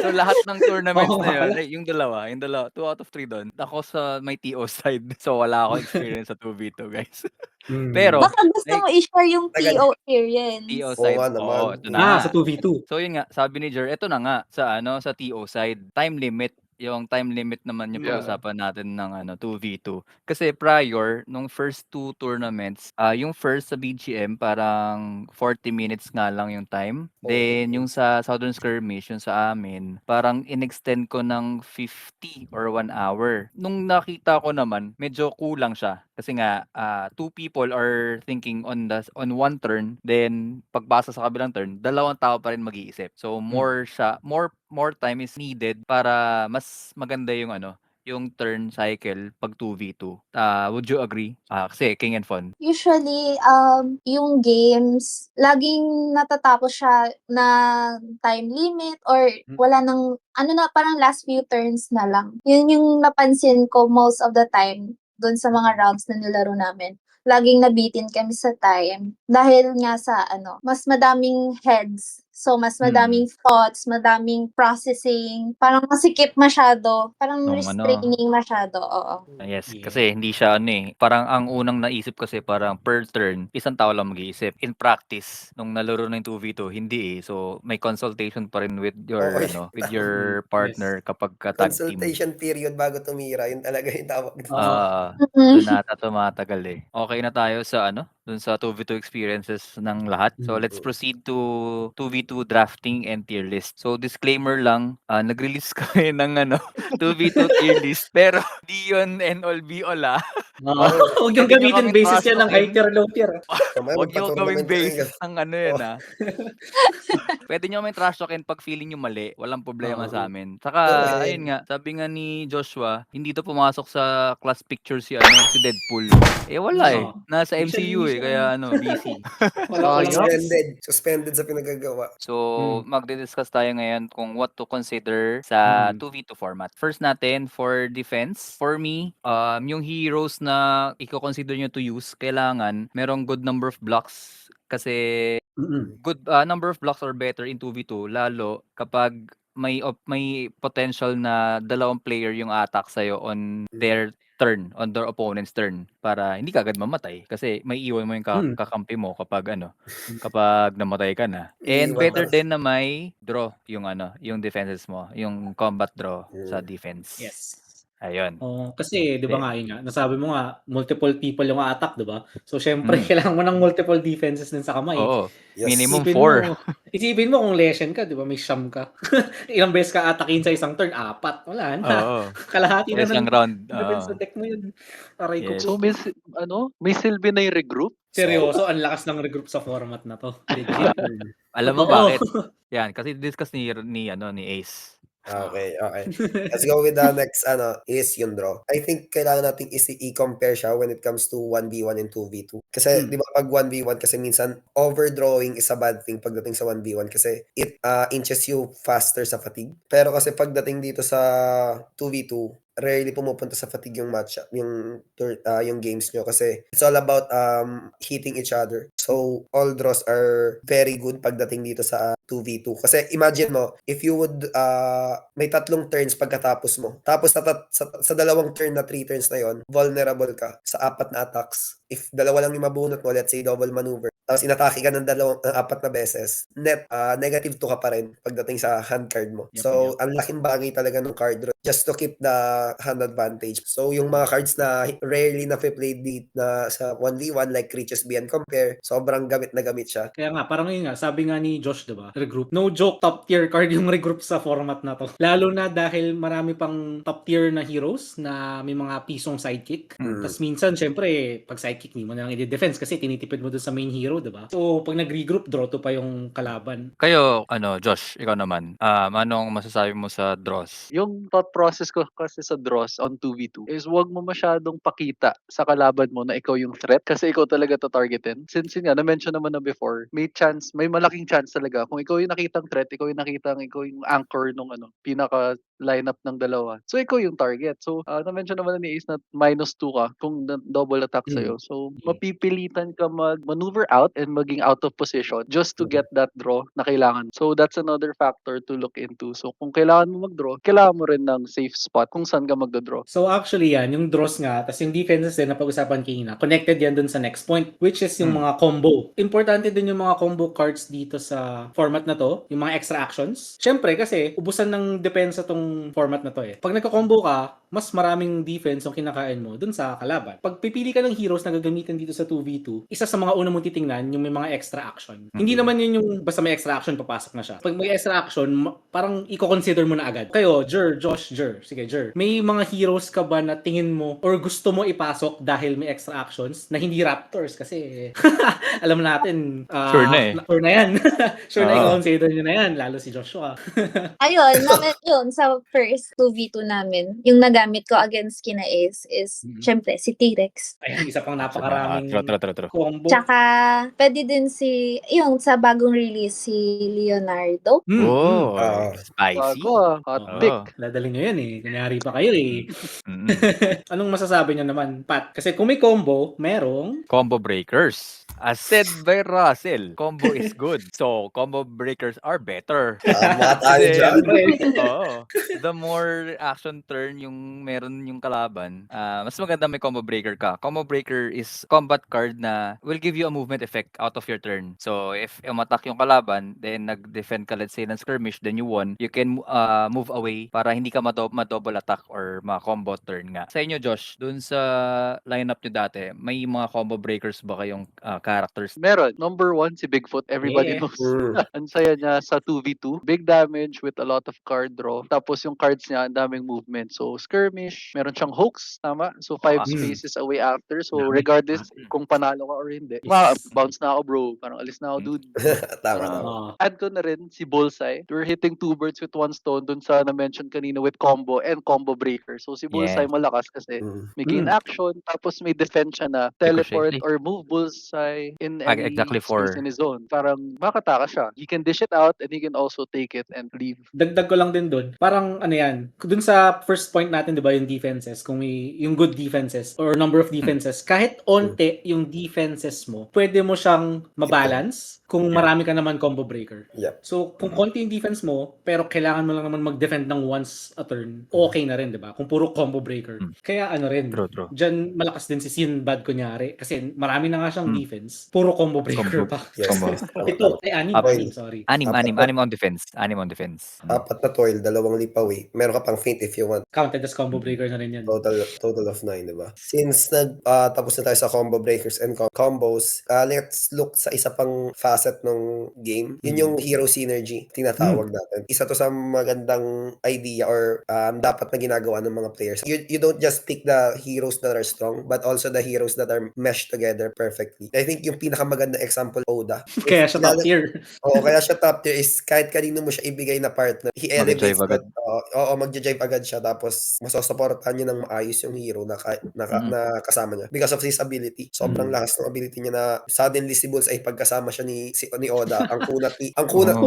So lahat ng tournaments na yun, yung dalawa, 2 out of 3 doon. Ako sa may TO side. So wala ako experience sa 2v2, guys. Pero baka gusto mo i-share yung TO experience. TO side. naman. Ito na nga. Sa 2v2. So yun nga, sabi ni Jer, ito na nga sa TO side, time limit. Yung time limit naman yung pag-usapan natin ng 2v2. Kasi prior nung first 2 tournaments, yung first sa BGM parang 40 minutes nga lang yung time. Then yung sa Southern Skirmish, yung sa amin, parang in-extend ko ng 50 or 1 hour. Nung nakita ko naman, medyo kulang siya. Kasi nga 2 people are thinking on one turn, then pagbasa sa kabilang turn, 2 tao pa rin mag-iisip. So more time is needed para mas maganda yung yung turn cycle pag 2v2. Would you agree? Kasi King and Fun. Usually, yung games, laging natatapos siya na time limit or wala nang, parang last few turns na lang. Yun yung napansin ko most of the time doon sa mga rounds na nilaro namin. Laging nabitin kami sa time dahil nga sa mas madaming heads. So, mas madaming thoughts, madaming processing. Parang masikip masyado. Parang restraining masyado. Oo. Yes, kasi hindi siya parang ang unang naisip kasi parang per turn, isang tao lang mag-iisip. In practice, nung nalaro ng 2v2, hindi eh. So, may consultation pa rin with your with your partner kapag tag team. Consultation period bago tumira, yun talaga yung tawag. Doon nata tumatagal eh. Okay na tayo sa dun sa 2v2 experiences ng lahat. So let's proceed to 2v2 drafting and tier list. So disclaimer lang, nag-release kami ng 2v2 tier list pero di yun end all be all Huwag yung gamitin basis yan ng high tier, low tier. Huwag nyo gawing basis ng yan Pwede nyo may trash talkin pag feeling nyo mali. Walang problema sa amin. Saka, ayun nga, sabi nga ni Joshua, hindi to pumasok sa class picture si Deadpool. Wala eh. Nasa MCU eh. kaya busy. Walang Sayang. oras. Suspended sa pinagagawa. So, Hmm. magdi-discuss tayo ngayon kung what to consider sa Hmm. 2v2 format. First natin, for defense, for me, yung heroes na i-consider nyo to use, kailangan merong good number of blocks kasi Mm. good number of blocks are better in 2v2 lalo kapag may potential na dalawang player yung attack sa'yo on their turn, on their opponent's turn para hindi ka agad mamatay kasi may iwan mo yung Hmm. kakampi mo kapag kapag namatay ka na. And Iiwan ka better na. din na may draw yung defenses mo, yung combat draw sa Mm. defense. Yes. Ayun. Kasi 'di ba nga, yun nga, nasabi mo nga, multiple people yung attack, 'di ba? So, siyempre Mm. kailangan mo ng multiple defenses din sa kamay. Oo. Yes. Minimum Isipin 4. mo isipin mo kung Leshen ka, 'di ba, may Sham ka. Ilang beses ka atakin sa isang turn? 4. Wala na. Oo. Kalahati Sa na isang ng round. defense Oo. sa deck mo yun. Aray ko Yes. So, po. may silbi na yung regroup? Seryoso, ang lakas ng regroup sa format na 'to. Legit. Alam mo Oo. bakit? Yan, kasi discuss ni Ace. Okay. Let's go with the next is yung draw. I think kailangan nating i-compare siya when it comes to 1v1 and 2v2. Kasi Hmm. di ba pag 1v1 kasi minsan overdrawing is a bad thing pagdating sa 1v1 kasi it inches you faster sa fatigue. Pero kasi pagdating dito sa 2v2, rarely pumupunta sa fatigue yung match, yung games nyo kasi it's all about hitting each other. So all draws are very good pagdating dito sa 2v2. Kasi imagine mo, if you would may 3 turns pagkatapos mo. Tapos sa dalawang turn na 3 turns na yon, vulnerable ka sa 4 na attacks. If dalawa lang yung mabunot mo, let's say double maneuver, tapos inatake ka ng 4 na beses, net negative 2 ka pa rin pagdating sa hand card mo. Yep, So ang laking bagay talaga ng card draw just to keep the hand advantage. So yung mga cards na rarely na played na sa 1v1 like Creatures Beyond Compare, sobrang gamit na gamit siya. Kaya nga, parang yun nga, sabi nga ni Josh, 'di ba? Regroup. No joke, top tier card yung regroup sa format na to. Lalo na dahil marami pang top tier na heroes na may mga pisong sidekick. Tapos minsan, syempre, pag sidekick, hindi mo na lang i-defense kasi tinitipid mo dun sa main hero, 'di ba? So, pag nag-regroup, draw to pa yung kalaban. Kayo, Josh, ikaw naman, anong masasabi mo sa draws? Yung thought process ko kasi sa draws on 2v2 is wag mo masyadong pakita sa kalaban mo na ikaw yung threat kasi ikaw talaga to-targetin. Since yun nga, na-mention naman na before, may malaking chance talaga kung ikaw yung nakitang threat, ikaw yung anchor nung pinaka lineup ng dalawa. So, ikaw yung target. So, na-mention naman ni Ace na -2 ka kung double attack sa'yo. So, mapipilitan ka mag-maneuver out and maging out of position just to get that draw na kailangan. So, that's another factor to look into. So, kung kailangan mo mag-draw, kailangan mo rin ng safe spot kung saan ka magda-draw. So actually yan, yung draws nga, tas yung defenses din na pag-usapan kanina, connected yan dun sa next point, which is yung mga combo. Importante din yung mga combo cards dito sa format na to, yung mga extra actions. Syempre kasi, ubusan ng depensa tong format na to eh. Pag nagka-combo ka, mas maraming defense yung kinakain mo dun sa kalaban. Pag pipili ka ng heroes na gagamitin dito sa 2v2, isa sa mga una mong titingnan yung may mga extra action. Hindi naman yun yung basta may extra action, papasok na siya. Pag may extra action, parang i-consider mo na agad. Kayo, Josh, sige, may mga heroes ka ba na tingin mo or gusto mo ipasok dahil may extra actions na hindi Raptors? Kasi alam natin, Sure na eh. Sure na yan. Sure na Oo. i-consider nyo na yan, lalo si Joshua. Ayun, yun, sa first 2v2 namin, yung nagamit ko against kina Ace is, syempre, si T-Rex. Ayan, isa pang napakaraming True. combo. Tsaka, pwede din yung sa bagong release, si Leonardo. Oh, Ah. spicy. Bago, hot Oo. pick. Dadalhin nyo yan eh. Kunyari pa kayo eh. Mm. Anong masasabi nyo naman, Pat? Kasi kung may combo, merong Combo breakers. As said by Russell, combo is good. So, combo breakers are better. Tama tayo Kasi, dyan. oo. The more action turn yung meron yung kalaban, mas maganda may combo breaker ka. Combo breaker is combat card na will give you a movement effect out of your turn. So, if umattack yung kalaban, then nag-defend ka, let's say, ng skirmish, then you won, you can move away para hindi ka ma-double attack or ma-combo turn nga. Sa inyo, Josh, dun sa lineup nyo dati, may mga combo breakers ba kayong characters? Meron. Number 1, si Bigfoot. Everybody Yeah. knows. Ang saya niya sa 2v2. Big damage with a lot of card draw. Tapos yung cards niya, ang daming movement. So, skirmish, meron siyang hoax, tama? So 5 Ah. spaces away after. So Dami. regardless kung panalo ka or hindi, Yes. bounce na ako bro, parang alis na ako dude. Tama, Ah. tama. Add ko na rin si Bullseye. We're hitting 2 birds with 1 stone dun sa na-mention kanina with combo and combo breaker. So si Bullseye Yes. malakas kasi Mm. may gain action, tapos may defense siya na teleport Ricochet. or move Bullseye in Ah, any exactly space for- in his zone. Parang makatakas siya. He can dish it out and he can also take it and leave. Dagdag ko lang din doon. Parang ano yan, dun sa first point natin 'di ba yung defenses, kung may yung good defenses or number of defenses, kahit onte yung defenses mo, pwede mo siyang mabalance kung marami ka naman combo breaker. Yep. So, kung konti yung defense mo, pero kailangan mo lang naman mag-defend ng once a turn, okay na rin, 'di ba? Kung puro combo breaker. Kaya ano rin, True. diyan malakas din si Sinbad kunyari kasi marami na nga siyang defense, puro combo breaker Combo. pa. Yes. Combo. Ito, anim, Anim. sorry. Anim Apat. on defense. Anim on defense. 4 na toil, 2 leap away. Meron ka pang feint if you want. Counted as combo breaker na rin yan. Total of 9, di ba? Since tapos na tayo sa combo breakers and combos, let's look sa isa pang facet ng game. Yun yung hero synergy, tinatawag natin. Isa to sa magandang idea or dapat na ginagawa ng mga players. You don't just pick the heroes that are strong, but also the heroes that are meshed together perfectly. I think yung pinakamagandang example, Oda. Kaya siya top tier. Oo, kaya siya top tier is kahit kanino mo siya ibigay na partner, he elevates Mag-jive agad. magja-jive agad siya tapos masosuportahan niya ng maayos yung hero na kasama niya because of his ability. Sobrang lakas ng ability niya na suddenly si Bullseye pagkasama siya ni Oda, ang kunat ni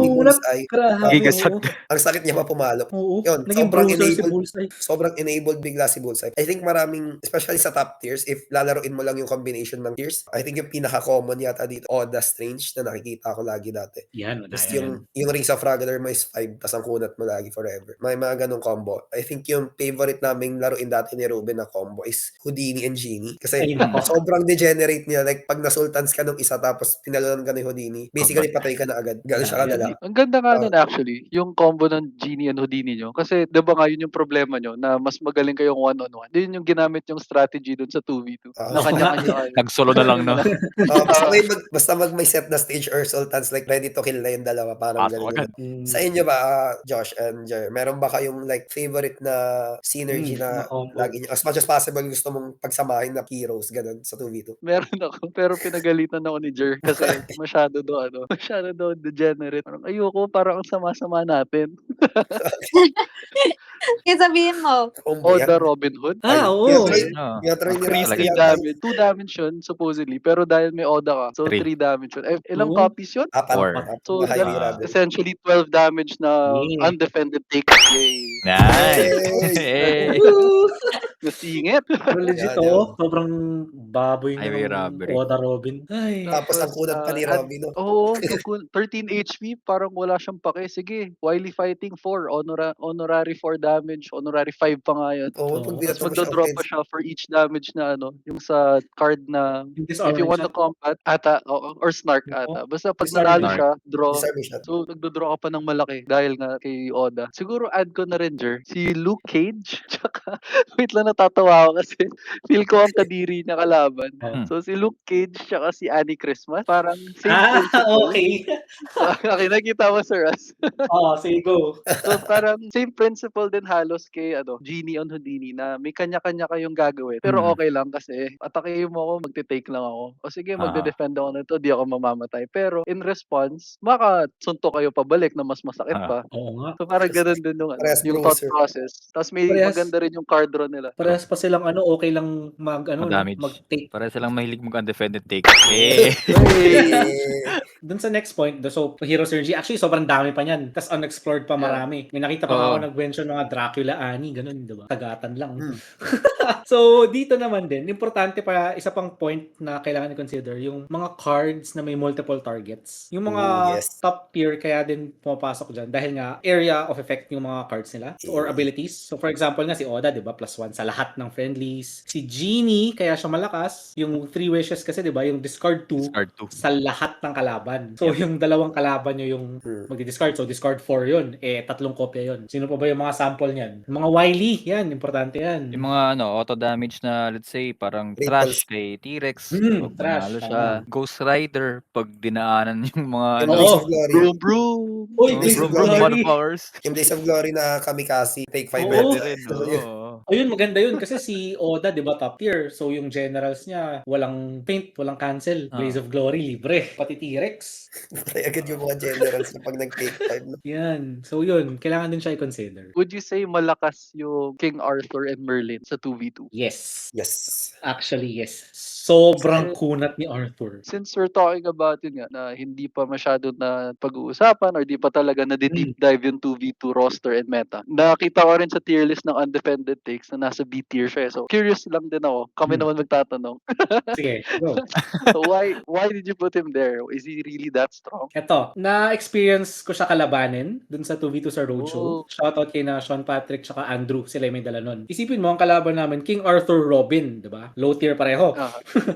Bullseye, Gigasag. ang sakit niya mapumalo. Oo. Yun, Naging sobrang bruiser si enabled. Bullseye. Sobrang enabled bigla si Bullseye. I think maraming, especially sa top tiers, if lalaroin mo lang yung combination ng tiers, I think yung pinaka-common yata dito, Oda Strange na nakikita ko lagi dati. Yan, wala Tapos yan. yung Rings of Ragalar mo is 5, tas ang kunat mo lagi forever. May mga ganong combo. I think yung favorite naming laruin dati ni Ruben na combo is Houdini and Genie. Kasi Ay, nako. sobrang degenerate niya. Like, pag nasultans ka nung isa tapos pinalalan ka ni Houdini, basically patay ka na agad. Gano'n siya kalala. Ang ganda nga nun actually, yung combo ng Genie and Houdini nyo. Kasi di ba nga yun yung problema nyo na mas magaling kayong one-on-one. Yun yung ginamit yung strategy dun sa 2v2. Ah. Na kanya-kanya kayo. Nagsolo na lang, no? Basta may set na stage or sultans, like ready to kill na yung dalawa. Parang Pasok ganun. agad. Sa inyo ba, Josh and Jer, meron ba kayong like favorite na synergy na na combo. lagi nyo, as much as possible gusto mong pagsamahin na heroes, ganun, sa 2v2? Meron ako, pero pinagalitan ako ni Jer kasi masyado daw degenerate. Parang ayoko, parang ang sama-sama natin. Kaya sabihin mo, Combo yan. Oda Robin Hood. Oo. Try ni Talaga. Rasty 3 yata. damage. 2 damage yun, supposedly. Pero dahil may Oda ka, so 3 Three. damage yun. Ilang Oo. copies yun? Apat. Four. So High that's Raven. essentially 12 damage na Yeah. undefended take. Yay! Nice. Hey. Nasingit. Pero legit Yan, to, sobrang baboy na Highway ng robbery. Oda Robin. Ay. Tapos ang kunat pa ni Robin, no? Oo, 13 HP, parang wala siyang pake. Sige, Wily Fighting 4, honorary 4 damage, honorary 5 pa nga yun. Oo, Oo. pag Tapos binato mo siya, magdodrop pa offense. siya for each damage na yung sa card na Yung if you disarming want shot. to combat, or snark Oo. ata. Basta pag Disarming nanalo shot. siya, draw. Disarming shot. So, nagdodraw ka pa ng malaki dahil nga kay Oda. Siguro add ko na rin, Jer, si Luke Cage. Tsaka, wait lang, natatawa ako kasi feel ko ang kadiri niya kalaban. Oh. So, si Luke Cage tsaka si Annie Christmas, parang same principle. Okay. Okay, nakita mo, Sir Ras. Oo, sige, go. So, parang same principle din halos kay Genie on Houdini na may kanya-kanya kayong gagawin. Pero okay lang kasi atakein mo ako, magte-take lang ako. O sige, magde-defend ako nito, di ako mamamatay. Pero in response, makasunto kayo pabalik na mas masakit pa. Oo nga. So parang ganun din Parehas yung thought bruiser. process. Tapos may Parehas. maganda rin yung card draw nila. Parehas pa silang okay lang Mag-damage. mag-take. Para silang mahilig mag-undefended take. Eh. Dun sa next point, so hero synergy, actually sobrang dami pa niyan. Tapos unexplored pa marami. May nakita pa ako nag-mention mga Dracula, Annie, ganun, di ba? Tagatan lang. So, dito naman din, importante pa, isa pang point na kailangan i-consider, yung mga cards na may multiple targets. Yung mga Yes. top tier, kaya din pumapasok dyan. Dahil nga, area of effect yung mga cards nila or abilities. So, for example nga, si Oda, di ba? +1 sa lahat ng friendlies. Si Genie, kaya siya malakas. Yung 3 wishes kasi, di ba? Yung discard 2 Start 2. sa lahat ng kalaban. So, yung dalawang kalaban nyo yung magdi-discard. So, discard 4 yun. 3 kopya yun. Sino pa ba yung mga sample niyan? Yung mga Wily. Yan, importante yan. Yung mga auto damage na let's say parang Triples. trash kay T-Rex. Pag Trash, panalo siya. Ghost Rider pag dinaanan yung mga Yung Oo. Days of Glory. Broom! Uy, Days of Brum Glory. Mana powers. Yung Days of Glory na kamikaze, take 5 Oo. Pwede rin, oo. Ayun, maganda yun kasi si Oda, 'di ba, top tier. So yung generals niya, walang paint, walang cancel. Blaze of Glory, libre. Pati T-Rex. Patay agad yung mga generals na pag nag-take time. No? Yan. So yun, kailangan din siya i-consider. Would you say malakas yung King Arthur and Merlin sa 2v2? Yes. Yes. Actually, yes. Sobrang Kasi- kunat ni Arthur. Since we're talking about yun nga, na hindi pa masyado na pag-uusapan or di pa talaga na deep dive yung 2v2 roster and meta. Nakita ko rin sa tier list ng undefended takes na nasa B tier siya. So, curious lang din ako. Kami naman magtatanong. Sige, go. So, why did you put him there? Is he really that strong? Eto, na-experience ko siya kalabanin dun sa 2v2 sa Oh. Roadshow. Shoutout kay na Sean Patrick tsaka Andrew. Sila yung may dala nun. Isipin mo, ang kalaban namin, King Arthur Robin, diba? Low tier pareho. Ah.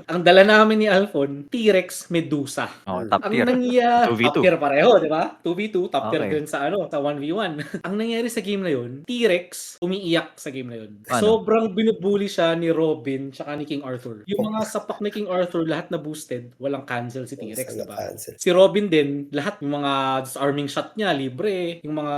Ang dala namin ni Alphon, T-Rex Medusa. Top Ang tier. nangyari, 2v2. top tier pareho, di ba? 2v2, top tier Okay. din sa sa 1v1. Ang nangyari sa game na yun, T-Rex umiiyak sa game na yun. Ano? Sobrang binubuli siya ni Robin tsaka ni King Arthur. Yung mga sapak ni King Arthur, lahat na boosted, walang cancel si T-Rex, di ba? Cancel. Si Robin din, lahat yung mga disarming shot niya, libre. Yung mga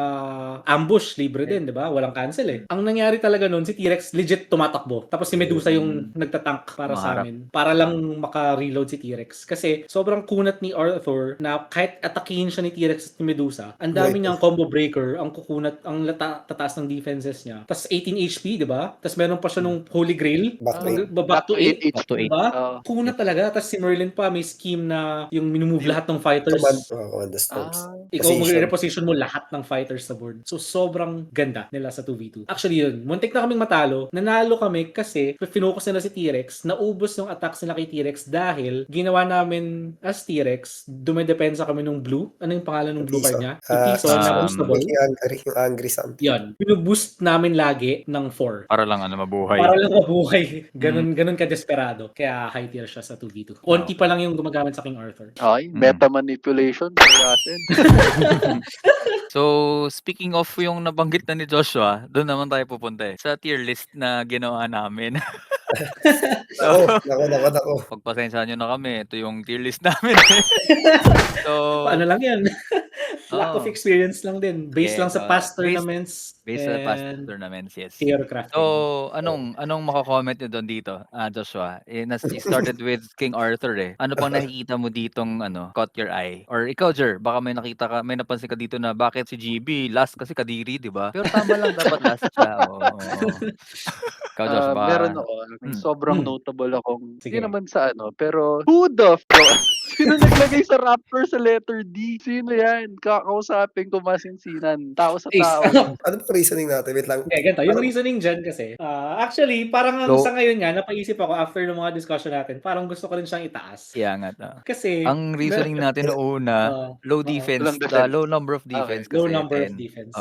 ambush, libre din, di ba? Walang cancel eh. Ang nangyari talaga nun, si T-Rex legit tumatakbo. Tapos si Medusa yung nagtatank para sa Maharap. amin. Para lang maka-reload si T-Rex. Kasi sobrang kunat ni Arthur na kahit atakihin siya ni T-Rex at ni Medusa, ang dami niyang combo breaker, ang kukunat, ang tataas ng defenses niya. Tapos 18 HP, di ba? Tapos meron pa siya nung Holy Grail. Back to eight. Back to 8. HP. Back to 8. Diba? Ah. Kunat talaga. Tapos si Merlin pa, may scheme na yung minumove lahat ng fighters. Command the stones. Ikaw mag-reposition mo lahat ng fighters sa board. So, sobrang ganda nila sa 2v2. Actually, yun. Muntik na kaming matalo. Nanalo kami kasi finocus nila si T-Rex. Naubos yung attacks nila kay T-Rex dahil ginawa namin as T-Rex, dumedepensa kami nung blue. Ano yung pangalan ng blue card niya? Yung piso na boostable. Yung angry something. Yun. Binuboost namin lagi ng 4. Para lang mabuhay. Para lang mabuhay. Ganun ka-desperado. Kaya high tier siya sa 2v2. Konti pa lang yung gumagamit sa King Arthur. Okay, meta manipulation. Yasin. So, speaking of yung nabanggit na ni Joshua, doon naman tayo pupunta eh. Sa tier list na ginawa namin. Nako. Pagpasensyahan nyo na kami, ito yung tier list namin. So, Paano lang yan? Lack Oo. of experience lang din. Based Yeah, lang sa past based- tournaments. based sa past and tournaments, yes. tier crafting. So, anong mako-comment nyo doon dito, Joshua? You started with King Arthur eh. Ano pang nakikita mo ditong caught your eye? Or ikaw, Jer, baka may napansin ka dito na bakit si GB last kasi Kadiri, di ba? Pero tama lang dapat last siya. Oo. Ikaw, Josh, baka... Meron ako. May sobrang Hmm. notable akong, Sige. hindi naman sa pero who the Sino naglagay sa Raptor sa letter D? Sino yan? Kakausapin, kumasinsinan. Tao sa tao. Ano ba reasoning natin? Wait lang. Okay, ganito. Yung reasoning dyan kasi, actually, parang So- sa ngayon nga, napaisip ako after ng mga discussion natin, parang gusto ko rin siyang itaas. Yeah nga. Kasi, Ang reasoning natin noona, low defense, Walang defense. low number of defense low kasi. number of and, defense.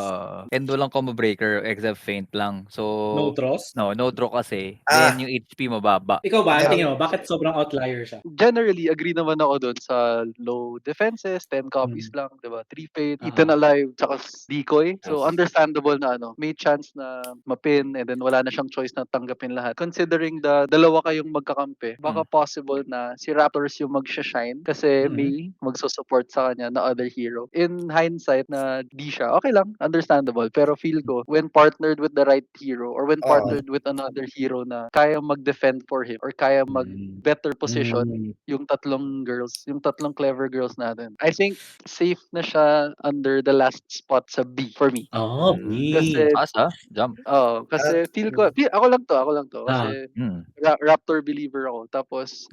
and walang combo breaker except feint lang. So, No draws. no draw kasi. Ah. Then yung HP mababa. Ikaw ba, Yeah. tingin mo, bakit sobrang outlier siya? Generally, agree naman ako doon sa low defenses, 10 copies lang, diba? 3 fate, eaten alive, tsaka decoy. So, Yes. understandable na may chance na mapin and then wala na siyang choice na tanggapin lahat. Considering dalawa kayong magkakampi, baka possible na si Raptors yung magsha-shine kasi may magsusupport sa kanya na other hero. In hindsight na di siya, okay lang, understandable. Pero feel ko, when partnered with the right hero or when partnered with another hero na kaya mag-defend for him or kaya mag-better position yung tatlong clever girls natin. I think safe na siya under the last spot sa B for me. Oh, Kasi Jump. kasi feel ko ako lang to kasi Raptor believer ako. Tapos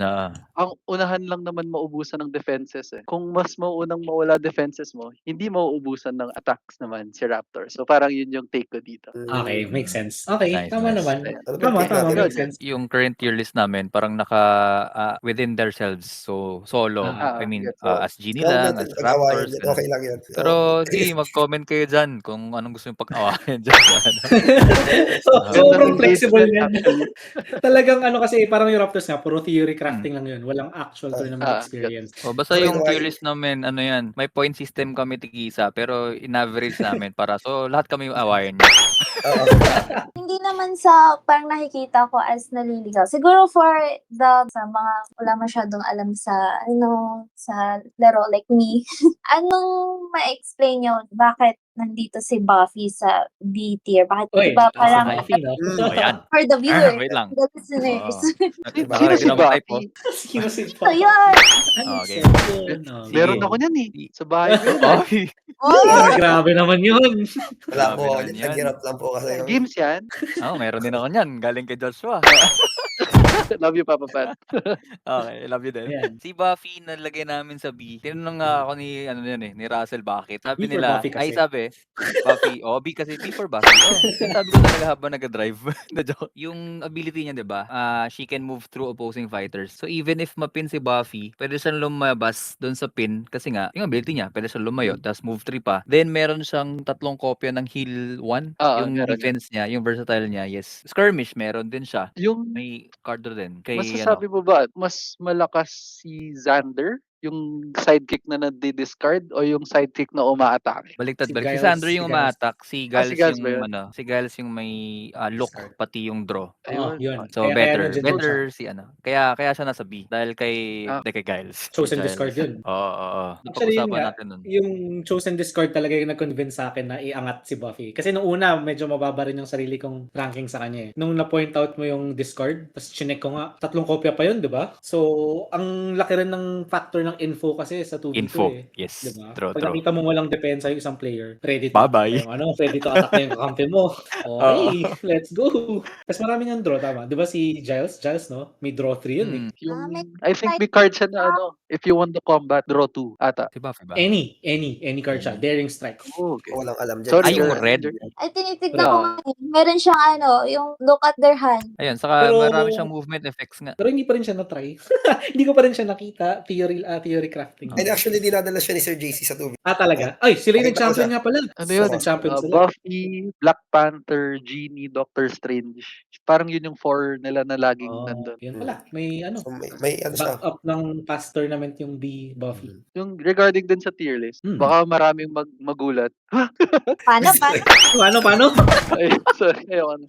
ang unahan lang naman maubusan ng defenses eh. Kung mas mauunang mawala defenses mo, hindi mauubusan ng attacks naman si Raptor. So parang yun yung take ko dito. Okay, makes sense. Okay, Nice, tama nice. naman. Ano ba Tama, pick natin? makes sense. Yung current tier list namin, parang within themselves. So, solo. I mean, yes. as Genie Huwag lang, natin as pag-awayan Raptors. yan. ganun. Okay lang yan. Pero, sige, mag-comment kayo dyan kung anong gusto yung pag-awayan dyan. Sobrang flexible yan. Talagang kasi parang yung Raptors nga, puro theory crafting lang yun. Walang actual tournament experience. O, basta yung tier list namin, yan, may point system kami tigisa, pero in-average namin so lahat kami yung awayan niya. Hindi naman sa parang nakikita ko as naliligaw. Siguro sa mga wala masyadong alam sa sa laro like me. Anong ma-explain nyo bakit nandito si Buffy sa B tier? Bakit, Uy, di ba si parang Buffy, no? Oh, yan. for the viewers, Wait lang. for the listeners. Oo. Baka Sino Baka si di naman type, Buffy? Sino si So, Buffy? yun. Okay. Exception. Sige. Meron ako niyan eh. Sa bahay ko yun. Oy, Oh, Grabe naman yun. Wala grabe po ako naman dyan. yan. Naghirap lang po kasi yung... Games yan. Meron din ako niyan. Galing kay Joshua. Love you, Papa Pat. Okay, love you din. Ayan. Si Buffy nalagay namin sa B. Tinanong nga ako ni ni Russell bakit. Sabi B for nila, Buffy kasi. Buffy, B kasi B for Buffy. Sabi ko talaga habang nag-drive. Na joke. Yung ability niya, 'di ba? She can move through opposing fighters. So even if mapin si Buffy, pwede siyang lumabas doon sa pin kasi nga yung ability niya, pwede siyang lumayo, tapos move 3 pa. Then meron siyang 3 kopya ng heal 1, yung Meron yan. defense niya, yung versatile niya. Yes. Skirmish meron din siya. Yung May card din kay masasabi mo ba, mas malakas si Xander? Yung sidekick na nadi-discard o yung sidekick na umaatake? Baliktad. Si Si Giles, Sandro si yung Giles. uma-attack, si si Giles Giles ba yung yun? si Giles yung may look Discard. pati yung draw. Oo, yun. So Kaya better nandiyan din siya. si kaya siya nasa B dahil Ah. kay Giles. Chosen Giles. discard yun. Oo. Actually, yun Napag-usapan nga, natin nun. yung chosen discord talaga yung nag-convince sa akin na iangat si Buffy. Kasi nung una, medyo mababa rin yung sarili kong ranking sa kanya eh. Nung na-point out mo yung discord, tapos chinek ko nga, 3 kopya pa yun, di ba? So, ang laki rin ng factor ng info kasi sa 2v2 Info. eh. Yes. Diba? True. Pag nakita mo walang depensa yung isang player, ready to Bye-bye. ready to attack na yung kakampi mo. Okay, let's go. Tapos maraming yung draw, tama. Di ba si Giles, no? May draw 3 yun eh. Yung, may I think may card siya na if you won the combat, draw 2 ata. Si Buffy ba? Any card siya. Daring strike. Oh, okay. Walang alam dyan. Sorry, yung sir. red? ay tinitignan ko nga eh. Meron siyang yung look at their hand. Ayun, saka Pero- marami siyang movement effects nga. Pero hindi pa rin siya na-try. Hindi ko pa rin siya nakita. Theory crafting. And actually, dinadala siya ni Sir JC sa 2v. Talaga? Ay, sila yung Nakita ko champion siya. nga pala. Ano yun? Nag-champion sila. Buffy, Black Panther, Genie, Doctor Strange. Parang yun yung 4 nila na laging nandun. Yun pala. May So, may ano siya. back up ng past tournament yung B Buffy. Yung regarding din sa tier list, Hmm. baka maraming magulat. Paano? Paano? Ayun, sorry. Ayun,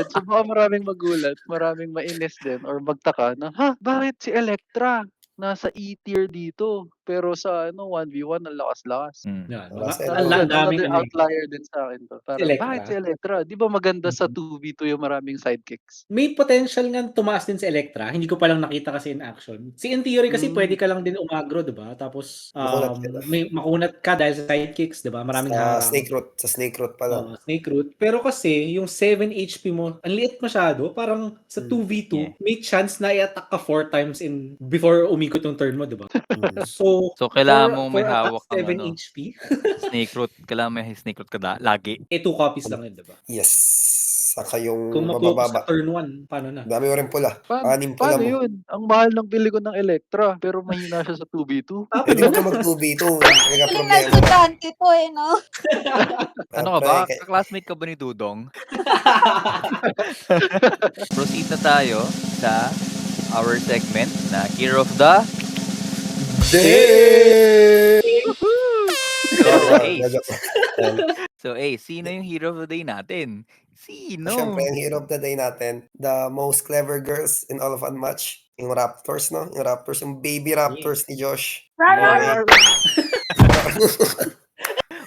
so baka maraming magulat, maraming mainis din or magtaka na, bakit si Electra nasa E tier dito? Pero sa 1v1, ang lakas-lakas. Yan. Wala sa Ang daming Another outlier din sa akin to. Parang, Electra. bakit si Electra? Di ba maganda sa 2v2 yung maraming sidekicks? May potential nga tumaas din si Electra. Hindi ko pa lang nakita kasi in action. Si in theory kasi pwede ka lang din umagro, 'di ba? Tapos Makunat ka. may makunat ka dahil sa sidekicks, 'di ba? Maraming Sa harang. Snake Root pa lang. Snake Root. Pero kasi, yung 7 HP mo, ang liit masyado. Parang sa 2v2, may chance na i-attack ka 4 times before umikot yung turn mo, di ba? So kailangan mong may hawak ng 7 HP, snake root. Kailangan may snake root ka lagi. 2 copies lang yun, di ba? Yes. Saka yung Kung mag-focus mabababa. sa turn 1, paano na? Dami mo rin pula. Anim pula Paano mo. yun? Ang mahal ng bili ko ng Electra, pero mahina siya sa 2v2. Pwede mo ka mag-2v2. Talaga Feeling problema. estudyante to no? Ano ka ba? Classmate ka ba ni Dudong? Proceed na tayo sa our segment na Hero of the Day! So, sino yung Hero of the Day natin? Sino? Siyempre, ang hero of the day natin, the most clever girls in all of Unmatch, yung Raptors, no? Yung Raptors, yung baby Raptors ni Josh.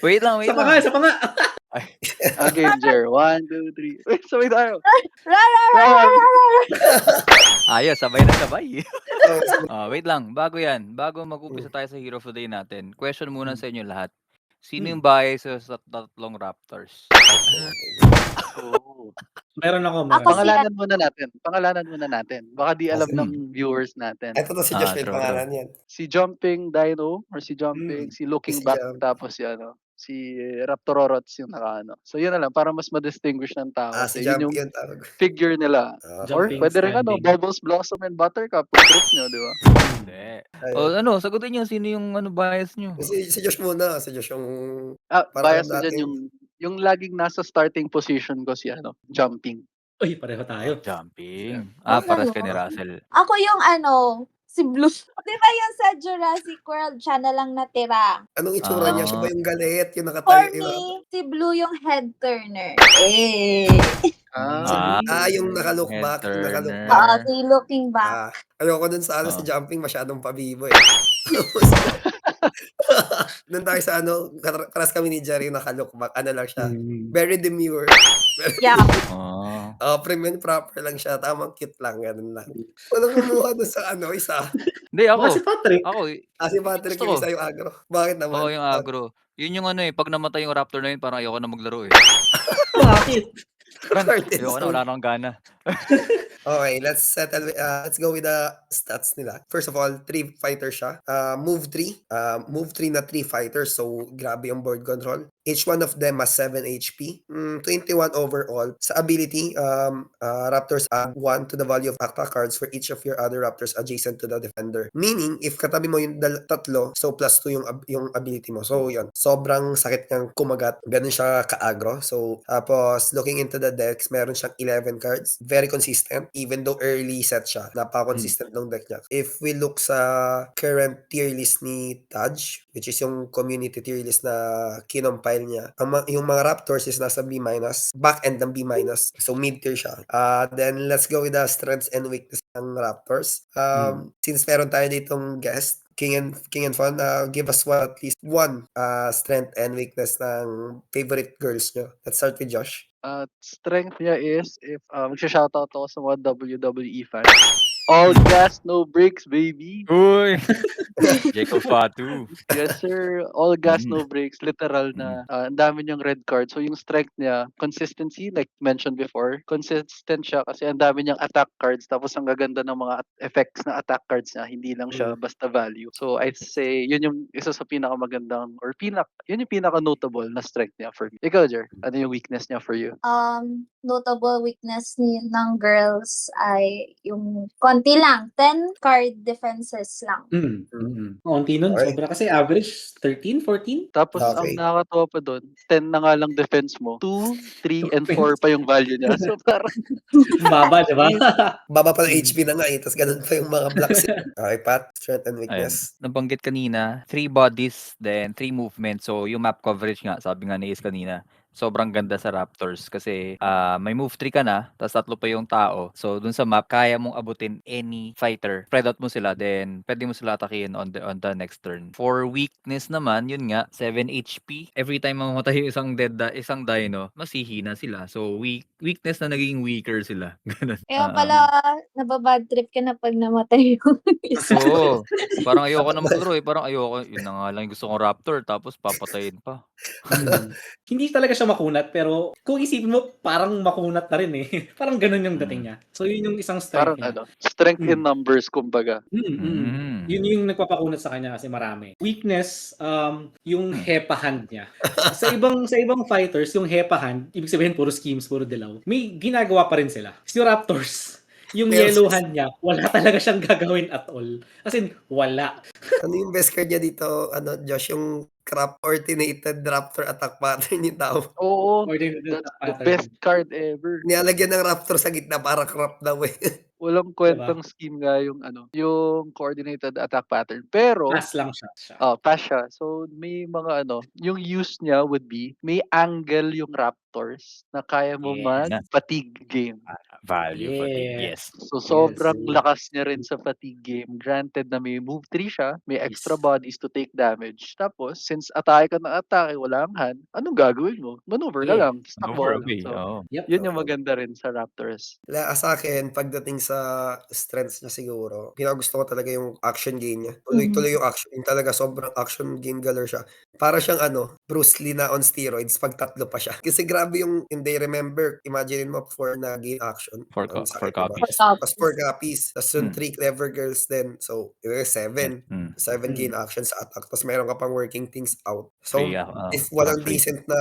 Wait lang. Sa pa nga! Okay, Jer. 1, 2, 3. Wait, sabay tayo. Ayos, sabay na sabay. Wait lang, bago mag-umpisa tayo sa Hero of the Day natin. Question muna sa inyo lahat. Sino yung bias sa tatlong Raptors? Meron ako. Pangalanan muna natin. Baka di alam ng viewers natin. Ito to si Josh, may true, pangalan yan. Si Jumping Dino or si Jumping, si Looking Si Back, Jump. tapos si Raptororots yung nakaano. So yun na lang, para mas ma-distinguish ng tao. Si So, yun Jump yung yun tawag. figure nila. Or Jumping, pwede rin standing. Bubbles, Blossom, and Buttercup. Kung trip nyo, di ba? Hindi. Ayun. Sagutin nyo, sino yung bias nyo? Si Josh muna. Si Josh yung... Bias Parang ko dyan yung laging nasa starting position ko si Jumping. Uy, pareho tayo. Jumping. Ano? Paras ka ni Russell. Ako yung si Blue. Di ba yung sa Jurassic World, siya na lang natira? Anong itsura niya? Siya ba yung galit? Yung For nakatayo? me, si Blue yung head turner. Yung nakalook Head back. Yung nakalook turner. back. Si looking back. Ayoko dun sa Oh. si Jumping, masyadong pabibo eh. Doon tayo sa ano, parehas kami ni Jerry nakalukmak. Ano lang siya, Mm. very demure. Yeah. Oh. Prim and proper lang siya, tamang cute lang, gano'n lang. Walang kumuha do'n sa ano, isa. Hindi Baka si ako. Patrick. Ako, Si Patrick gusto yung ko. isa yung agro. Bakit Oo, naman? yung agro. Yun yung ano eh, pag namatay yung raptor na yun, parang ayoko na maglaro eh. Bakit? Parang Carton ayoko na, Stone. wala na akong gana. Okay, let's go with the stats nila. First of all, 3 fighters siya. Move 3. Move 3 na 3 fighters. So, grabe yung board control. Each one of them has 7 HP. 21 overall. Sa ability, Raptors add 1 to the value of attack cards for each of your other Raptors adjacent to the defender. Meaning, if katabi mo yung tatlo, so plus 2 yung ability mo. So, yun. Sobrang sakit niyang kumagat. Ganun siya ka-aggro. So, tapos, looking into the decks, meron siyang 11 cards. Very consistent. Even though early set siya, napaka-consistent ng deck niya. If we look sa current tier list ni Taj, which is yung community tier list na kinompile niya, yung mga Raptors is nasa B-, back end ng B-. So mid-tier siya. Then let's go with the strengths and weakness ng Raptors. Since meron tayo ditong guest, King and Fun, give us at least one strength and weakness ng favorite girls nyo. Let's start with Josh. Strength niya is, if magsha-shoutout ako sa mga WWE fans. All gas, no brakes, baby. Uy! Jacob Fatu. Yes, sir. All gas, Mm. no brakes. Literal na ang dami niyang red card. So yung strength niya, consistency, like mentioned before, consistent siya kasi ang dami niyang attack cards. Tapos ang gaganda ng mga effects na attack cards niya. Hindi lang siya basta value. So I'd say yun yung isa sa pinakamagandang or yun yung pinaka-notable na strength niya for me. Ikaw, Jer, ano yung weakness niya for you? Notable weakness ng girls ay yung konti lang, 10 card defenses lang. Konti nun, Okay. sobra. Kasi average 13, 14? Tapos ang Okay. nakakatawa pa doon, 10 na nga lang defense mo. 2, 3, and 4 pa yung value niya. So parang Baba, di ba? Baba pa ng HP na nga eh, tapos ganun pa yung mga blocks. Okay, Pat, strength and Ayun. weakness. Nabanggit kanina, 3 bodies, then 3 movements. So, yung map coverage nga, sabi nga ni Ace kanina, sobrang ganda sa Raptors kasi may move 3 ka na, tapos 3 pa yung tao. So, dun sa map, kaya mong abutin any fighter. Spread out mo sila, then pwede mo sila atakihin on the next turn. For weakness naman, yun nga, 7 HP. Every time mamamatay yung isang dino, masihina sila. So, weakness na naging weaker sila. Ganun. Kaya pala, nababad trip ka na pag namatay yung isa. Oo. Parang ayoko na maglaro eh. Parang ayoko. Yun na nga lang yung gusto kong Raptor. Tapos papatayin pa. Hindi talaga siya makunat, pero kung isipin mo, parang makunat na rin eh. Parang ganun yung dating niya. So, yun yung isang parang strength niya. strength in numbers kumbaga. Yun yung nagpapakunat sa kanya kasi marami. Weakness, yung HEPA hand niya. Sa ibang fighters, yung HEPA hand, ibig sabihin puro schemes, puro dilaw. May ginagawa pa rin sila. Si Raptors, yung Yes. yellow hand niya, wala talaga siyang gagawin at all. As in, wala. Ano yung best card niya dito, Josh, yung coordinated Raptor attack pattern yung tao. Oo, Coordinated that's attack the pattern. best card ever. Nilalagyan ng Raptor sa gitna para crop daw eh. Walang kwentang scheme nga yung coordinated attack pattern. Pero, Pass lang siya. pass siya. So, may mga yung use niya would be, may angle yung Raptors na kaya mo Yes. mag-fatigue game. Value fatigue. Yes. Yes. So, sobrang Yes. lakas niya rin sa fatigue game. Granted na may move 3 siya, may extra bodies to take damage. Tapos, since atake ka ng atake, wala ang hand, anong gagawin mo? Maneuver ka Yeah. lang. Takbo Over ka lang. away. So, Oo. Yep. yun yung maganda rin sa Raptors. Sa akin, pagdating sa strengths niya siguro, gusto ko talaga yung action game niya. Tuloy-tuloy yung action. Yung talaga sobrang action game galore siya. Para siyang Bruce Lee na on steroids pag tatlo pa siya. Kasi grabe yung, hindi remember, imagine mo 4 na game action. Four Ang sakit, copies. diba? Tapos 4 copies. Tapos yung 3 clever girls din. So, 7. 7 gain action sa attack. Tapos meron ka pang working things out. So, Free, if walang free. decent na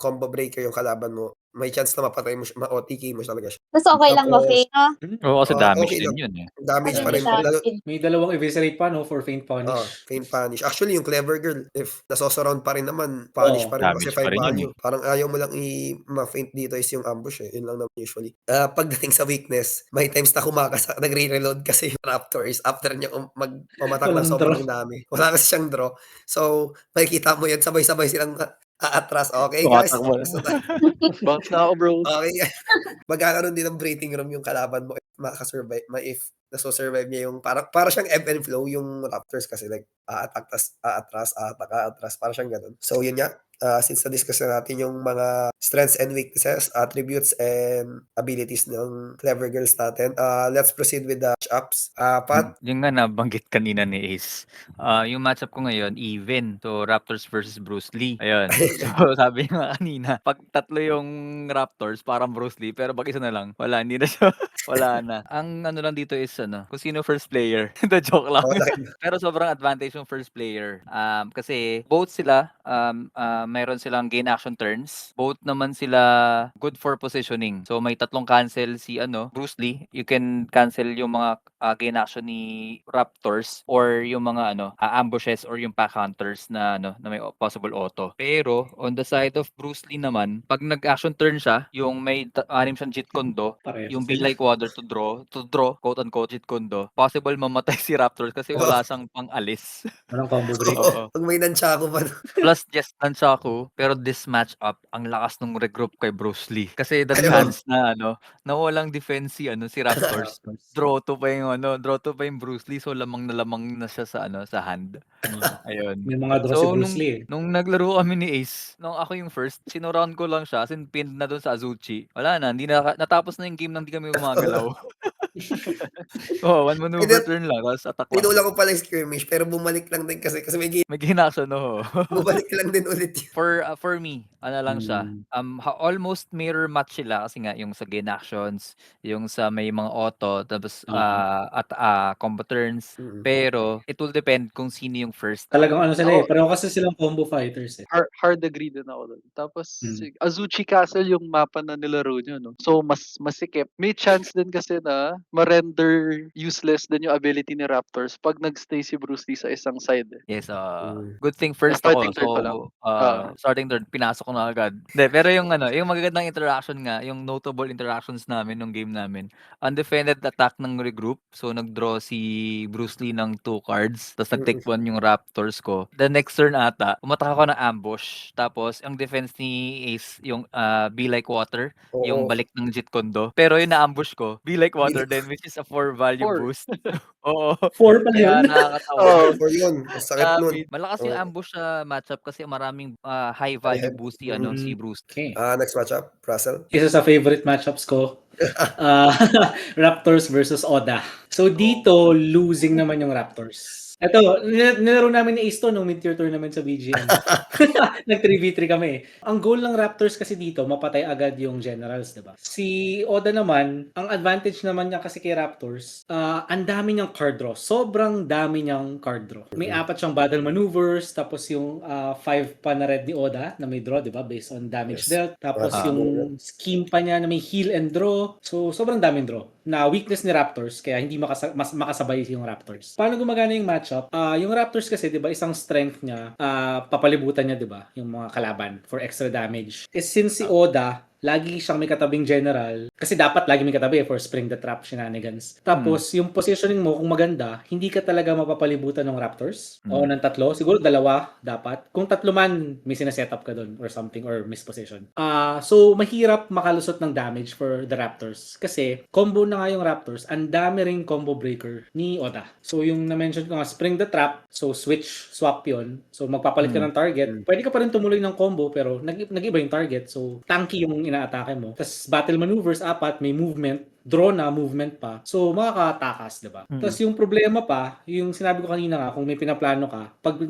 combo breaker yung kalaban mo, may chance na mapatay mo siya, ma-OTK mo talaga siya. Mas okay lang ba, Tapos, Faye, no? Oo, kasi damage okay din lang. yun eh. Damage Kasi pa rin. may Lalo, damage. May dalawang eviscerate pa, no? For faint punish. faint punish. Actually, yung clever girl, if nasosurround pa rin naman, punish pa rin kasi Damage pa 5 rin yun value. Parang ayaw mo lang ma-faint dito is yung ambush eh. Yun lang naman usually. Pagdating sa weakness, may times na nagre-reload kasi yung Raptors after niya pumatak ng Walang sobrang dami. Wala kasi siyang draw. So, makikita mo yan, sabay-sabay silang aatras. Okay, guys? Tumatakbo na. Gusto tayo. Bounce na ako, bro. Okay. Magkakaroon din ng breathing room yung kalaban mo if makasurvive, if naso-survive niya yung para siyang ebb and flow yung Raptors kasi like a-attack tas aatras, a-attack, aatras, para siyang gano'n. So yun nga, since na-discuss na natin yung mga strengths and weaknesses, attributes, and abilities ng Clever Girls natin, let's proceed with the match-ups. Pat? Yung nga nabanggit kanina ni Ace. Yung matchup ko ngayon, even. So, Raptors versus Bruce Lee. Ayun. So, sabi nga kanina, pag tatlo yung Raptors, parang Bruce Lee, pero pag isa na lang, wala, hindi na siya, wala na. Ang ano lang dito is, kung sino first player. The joke lang. Pero sobrang advantage yung first player. Kasi both sila, mayroon silang gain action turns. Both naman sila good for positioning. So, may tatlong cancel si Bruce Lee. You can cancel yung mga gain action ni Raptors or yung mga ambushes or yung pack hunters na na may possible auto. Pero on the side of Bruce Lee naman, pag nag-action turn siya, yung may anim siyang Jeet Kune Do, Parehas yung be sila. like water to draw, quote unquote Jeet Kune Do, possible mamatay si Raptors kasi wala siyang pang-alis. Walang combo break. Oo. Pag may nunchaku pa. Plus, yes, Nunchaku, pero this matchup, ang lakas nung regroup kay Bruce Lee. Kasi the Ayun. chance na nawalang defense si Raptors. Draw to pa yung Bruce Lee, so lamang na siya sa hand. Ayun. May mga draw si So, Bruce Lee. nung naglaro kami ni Ace, nung ako yung first, sinurround ko lang siya, as in pinned na doon sa Azuchi. Wala na, hindi natapos na yung game nang hindi kami gumagalaw. One maneuver turn lang, tapos attack lang. Tinula ko pala yung skirmish, pero bumalik lang din kasi may May ginaction, bumalik lang din ulit yun. For me, lang siya. Almost mirror match sila kasi nga yung sa gain actions, yung sa may mga auto, tapos at combo turns. Pero it will depend kung sino yung first. Talagang sila pareho kasi silang combo fighters eh. Hard agree din ako doon. Tapos si Azuchi Castle yung mapa na nilaro niyo, no? So mas masikip. May chance din kasi na ma-render useless din yung ability ni Raptors pag nagstay si Bruce Lee sa isang side. Yes, good thing first ako. Starting third pa lang. Starting third, pinasok ko na agad. Hindi, pero yung yung magagandang interaction nga, yung notable interactions namin nung game namin. Undefended attack ng regroup. So nag-draw si Bruce Lee ng 2 cards. Tapos nag-take 1 yung Raptors ko. The next turn ata, umatak ako ng ambush. Tapos yung defense ni Ace, yung Be Like Water, yung balik ng Jeet Kune Do. Pero yung na-ambush ko, Be Like Water din, which is a 4 value 4. boost. Oo. 4 pala Kaya yun. nakakatawa. For yun. Sakit nun. Malakas yung ambush sa matchup kasi maraming high value boost si Bruce. Okay. Next matchup, Russell. Isa sa favorite matchups ko, Raptors versus Oda. So dito, losing naman yung Raptors. Ito, nilaro namin ni Ace to nung mid-tier tournament sa BGN. Nag 3v3 kami. Ang goal ng Raptors kasi dito, mapatay agad yung generals, diba? Si Oda naman, ang advantage naman niya kasi kay Raptors, ang dami niyang card draw. Sobrang dami niyang card draw. May 4 siyang battle maneuvers, tapos yung 5 pa na red ni Oda na may draw, diba? Based on damage dealt. Tapos yung scheme pa niya na may heal and draw. So, sobrang daming draw. Na weakness ni Raptors, kaya hindi mas makasabay yung Raptors. Paano gumagana yung matchup? Yung Raptors kasi, di ba, isang strength niya, papalibutan niya, di ba, yung mga kalaban for extra damage. Since si Oda, lagi siyang may katabing general. Kasi dapat lagi may katabi for spring the trap shenanigans. Tapos, yung positioning mo, kung maganda, hindi ka talaga mapapalibutan ng Raptors. O ng 3. Siguro 2 dapat. Kung 3 man, may sineset up ka doon or something or misposition. So, mahirap makalusot ng damage for the Raptors. Kasi, combo na nga yung Raptors, ang dami ring combo breaker ni Oda. So, yung na-mention ko nga, spring the trap, so swap yon. So, magpapalit ka ng target. Pwede ka pa rin tumuloy ng combo, pero nag-iba yung target. So, tanky yung inaatake mo. Tapos battle maneuvers, 4, may movement, draw na, movement pa. So, makakatakas, diba? Tapos yung problema pa, yung sinabi ko kanina nga, kung may pinaplano ka, pag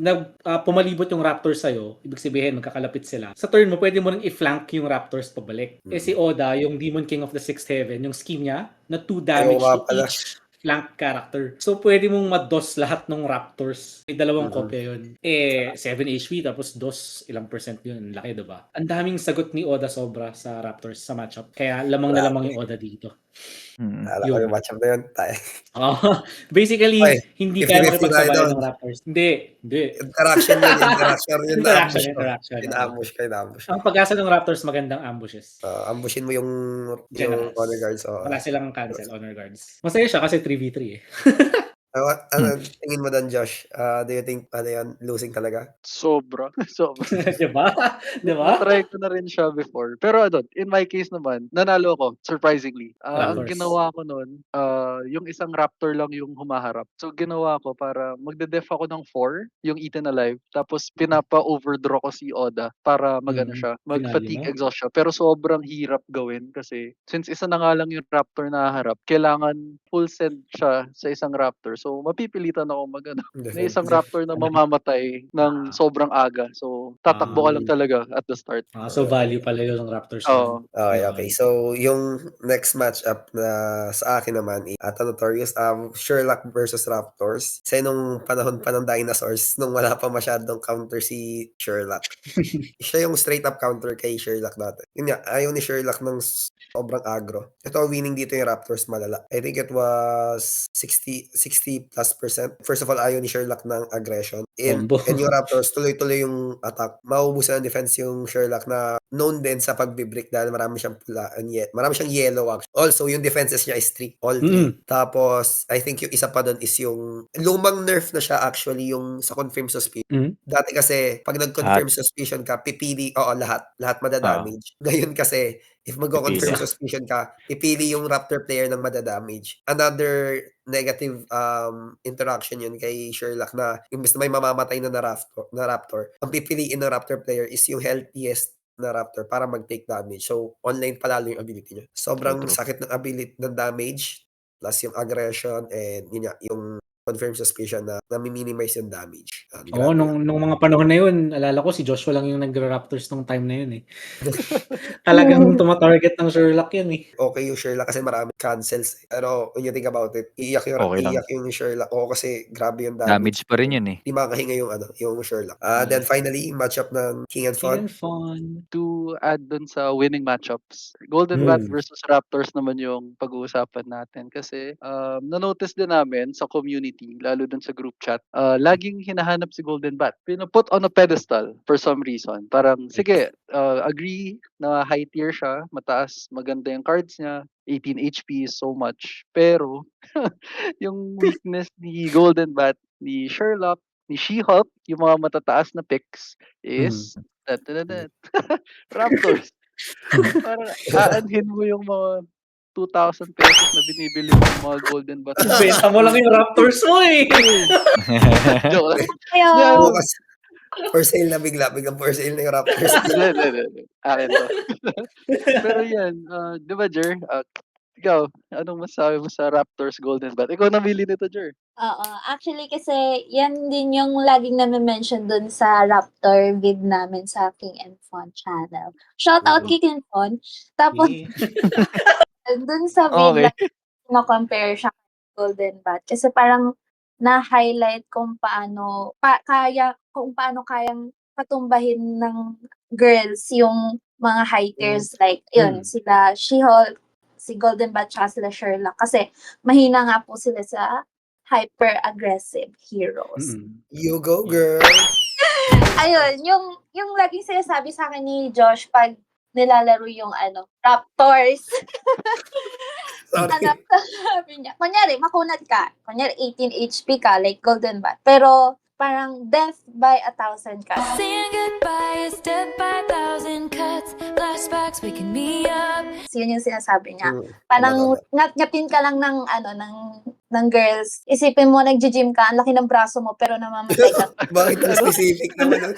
pumalibot yung Raptors sa'yo, ibig sabihin, magkakalapit sila. Sa turn mo, pwede mo rin i-flank yung Raptors pabalik. Si Oda, yung Demon King of the Sixth Heaven, yung scheme niya, na 2 damage to each flank character. So, pwede mong ma-DOS lahat ng Raptors. May 2 kopya yun. 7 HP, tapos DOS, ilang percent yun. Laki, diba? Ang daming sagot ni Oda sobra sa Raptors sa matchup. Kaya lamang na lamang yung Oda dito. Alam ko yung matchup na yun. Basically, hindi kaya makipagsabayan ng Raptors. Hindi. Interaction yun. Interaction. Kina-ambush. Ang pag-asa ng Raptors, magandang ambushes. Ambushin mo yung Generals. honor guards. Wala silang cancel honor guards. Masaya siya kasi 3v3 eh. Ano tingin mo do'n, Josh? Do you think ano 'yun, losing talaga? Sobra, sobra. 'Di ba? 'Di ba? Na-try ko na rin siya before. Pero ano, in my case naman, nanalo ako, surprisingly. Ang Raptors. ginawa ko nun, yung isang Raptor lang yung humaharap. So, ginawa ko para magde-def ako ng 4, yung Eaten Alive. Tapos, pinapa-overdraw ko si Oda para mag-ano siya, Finale mag-fatigue mo? exhaust siya. Pero sobrang hirap gawin kasi since isa na nga lang yung Raptor na haharap, kailangan full send siya sa isang Raptor. So, mapipilitan ako mag-ano, may isang Defensive. Raptor na mamamatay ng sobrang aga. So, tatakbo ka lang talaga at the start. So value pala yung Raptors Oo. doon. Okay. So, yung next matchup na sa akin naman Notorious, Sherlock versus Raptors. Kasi nung panahon pa ng dinosaurs, nung wala pa masyadong counter si Sherlock. Siya yung straight up counter kay Sherlock dati. Yun nga, ayaw ni Sherlock ng sobrang aggro. Ito, winning dito yung Raptors malala. I think it was 60+%. First of all, ayaw ni Sherlock ng aggression. Combo. And yung Raptors, tuloy-tuloy yung attack. Mauubusan ng defense yung Sherlock na known din sa pagbe-break dahil marami siyang pula and marami siyang yellow actually. Also, yung defenses niya is 3. All 3. Tapos, I think yung isa pa doon is yung lumang nerf na siya actually yung sa confirm suspicion. Dati kasi, pag nag-confirm suspicion ka, pipili, lahat madadamage. Ngayon kasi, if magko-confirm suspicion ka, pipili yung Raptor player ng madadamage. Another negative interaction yun kay Sherlock na imbes na may mamamatay na Raptor, ang pipiliin ng Raptor player is yung healthiest na Raptor para mag-take damage. So, online palalo yung ability niya. Sobrang sakit ng ability ng damage plus yung aggression and yun nga, yung confirmed suspicion na nami-minimize yung damage. Oo, nung mga panahon na yun, alala ko si Joshua lang yung nag-Raptors nung time na yun eh. Talagang tumatarget ng Sherlock yun eh. Okay yung Sherlock kasi marami cancels. Pero when you think about it, iiyak yung Sherlock. Oo, kasi grabe yung damage. Damage pa rin yun eh. Di makahinga yung Sherlock. Then finally, matchup ng King and Fun. To add dun sa winning matchups, Golden Bat versus Raptors naman yung pag-uusapan natin kasi na-notice din namin sa community, lalo dun sa group chat, laging hinahanap si Golden Bat. Pinuput on a pedestal for some reason. Parang, sige, agree na high tier siya, mataas, maganda yung cards niya, 18 HP is so much. Pero, yung weakness ni Golden Bat, ni Sherlock, ni She-Hulk, yung mga matataas na picks is Raptors. Parang aanhin mo yung mga 2,000 pesos na binibili mo ng mga Golden Bat. Benta mo lang yung Raptors mo eh. Joke lang. Ayaw. For sale na biglang for sale na yung Raptors. Hindi. Akin to. Pero yan, di ba Jer? Ikaw, anong masasabi mo sa Raptors Golden Bat? Ikaw namili nito, Jer. Oo. Actually, kasi yan din yung laging na-mention dun sa Raptor vid namin sa King and Fun channel. Shout out King and Fun. Tapos, dun sa vid lang, na-compare siya kay Golden Bat. Kasi parang na-highlight kung paano kayang patumbahin ng girls yung mga hikers like yun sila She-Hulk, si Golden Bat tsaka sila Sherlock kasi mahina nga po sila sa hyper aggressive heroes. You go girl. Ayun, yung laging sinasabi sa akin ni Josh pag nilalaro yung Raptors. Sorry. Sabi niya, kunyari, makunat ka. Kunyari, 18 HP ka, like Golden Bat. Pero, parang death by 1,000 cuts. Saying goodbye is death by 1,000 cuts. Flashbacks waking me up. Yun yung sinasabi niya. Parang ngapin ka lang ng girls. Isipin mo, nag-gym ka, ang laki ng braso mo, pero namamatay ka. Bakit ang specific naman nun?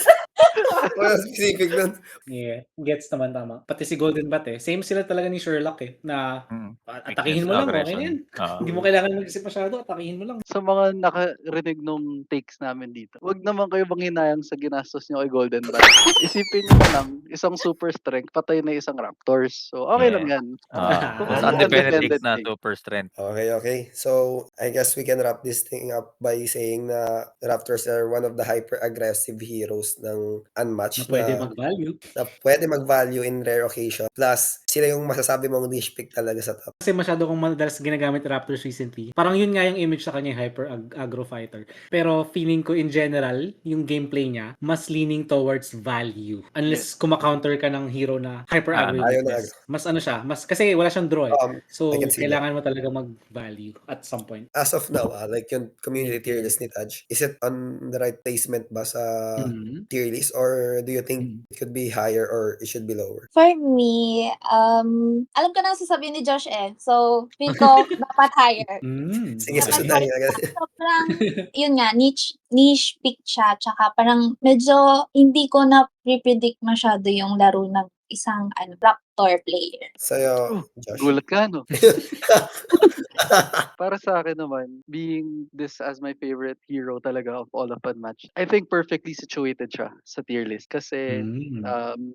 Bakit specific nun? Yeah, gets naman tama. Pati si Golden Bat eh. Same sila talaga ni Sherlock eh. Na atakihin mo lang, okay na yan. Hindi mo kailangan mag-isip masyado, atakihin mo lang. Sa mga nakarinig nung takes namin dito, wag naman kayo manghinayang sa ginastos nyo kay Golden Bat. Isipin nyo na lang, isang super strength, patay na isang Raptors. So, okay lang yan. Mas undefended takes na super strength. Okay. So, I guess we can wrap this thing up by saying na Raptors are one of the hyper-aggressive heroes ng Unmatched. Na pwede mag-value in rare occasion. Plus, sila yung masasabi mong niche pick talaga sa top. Kasi masyado kong madalas ginagamit Raptors recently. Parang yun nga yung image sa kanya, hyper-aggro fighter. Pero feeling ko in general, yung gameplay niya, mas leaning towards value. Unless ma-counter ka ng hero na hyper aggro Ayaw na weakness. Mas ano siya, kasi wala siyang draw eh. So, I can see that. kailangan mo talaga mag-value at some point. As of now, like yung community tier list ni Taj, is it on the right placement ba sa tier list, or do you think it could be higher or it should be lower? For me, alam ko na ang sasabihin ni Josh eh. So, feel ko dapat higher. Sige, Dapat susundan higher. niya. Sobrang, yun nga, niche pick siya. Tsaka parang medyo hindi ko na predict masyado yung laro ng isang Raptor player. Sa'yo, Josh. Gulat ka, no? Para sa akin naman, being this as my favorite hero talaga of all of Unmatched, I think perfectly situated siya sa tier list. Kasi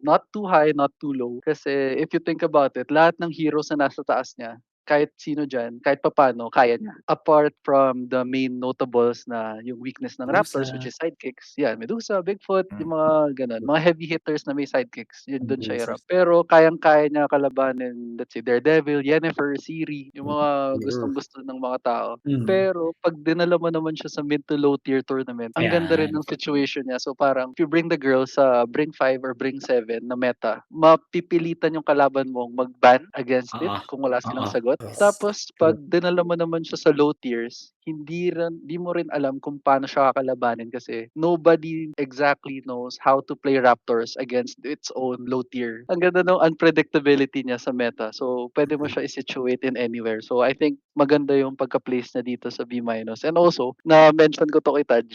not too high, not too low. Kasi if you think about it, lahat ng heroes na nasa taas niya, kahit sino dyan, kahit papano, kaya niya. Apart from the main notables na yung weakness ng Raptors, which is sidekicks. Yan, Medusa, Bigfoot, yung mga ganun. Mga heavy hitters na may sidekicks, yun doon siya hirap. Pero kayang-kaya niya kalabanin, let's say, Daredevil, Yennefer, Siri, yung mga gustong-gusto ng mga tao. Pero pag dinala mo naman siya sa mid to low tier tournament, ang ganda rin ng situation niya. So parang, if you bring the girls sa bring 5 or bring 7 na meta, mapipilitan yung kalaban mong mag-ban against it kung wala silang sagot. Tapos pag dinala mo naman siya sa low tiers, hindi mo rin alam kung paano siya kakalabanin kasi nobody exactly knows how to play Raptors against its own low tier. Ang ganda ng unpredictability niya sa meta. So pwede mo siya i-situate in anywhere. So I think maganda yung pagka-place na dito sa B-. And also, na-mention ko to kay Taj.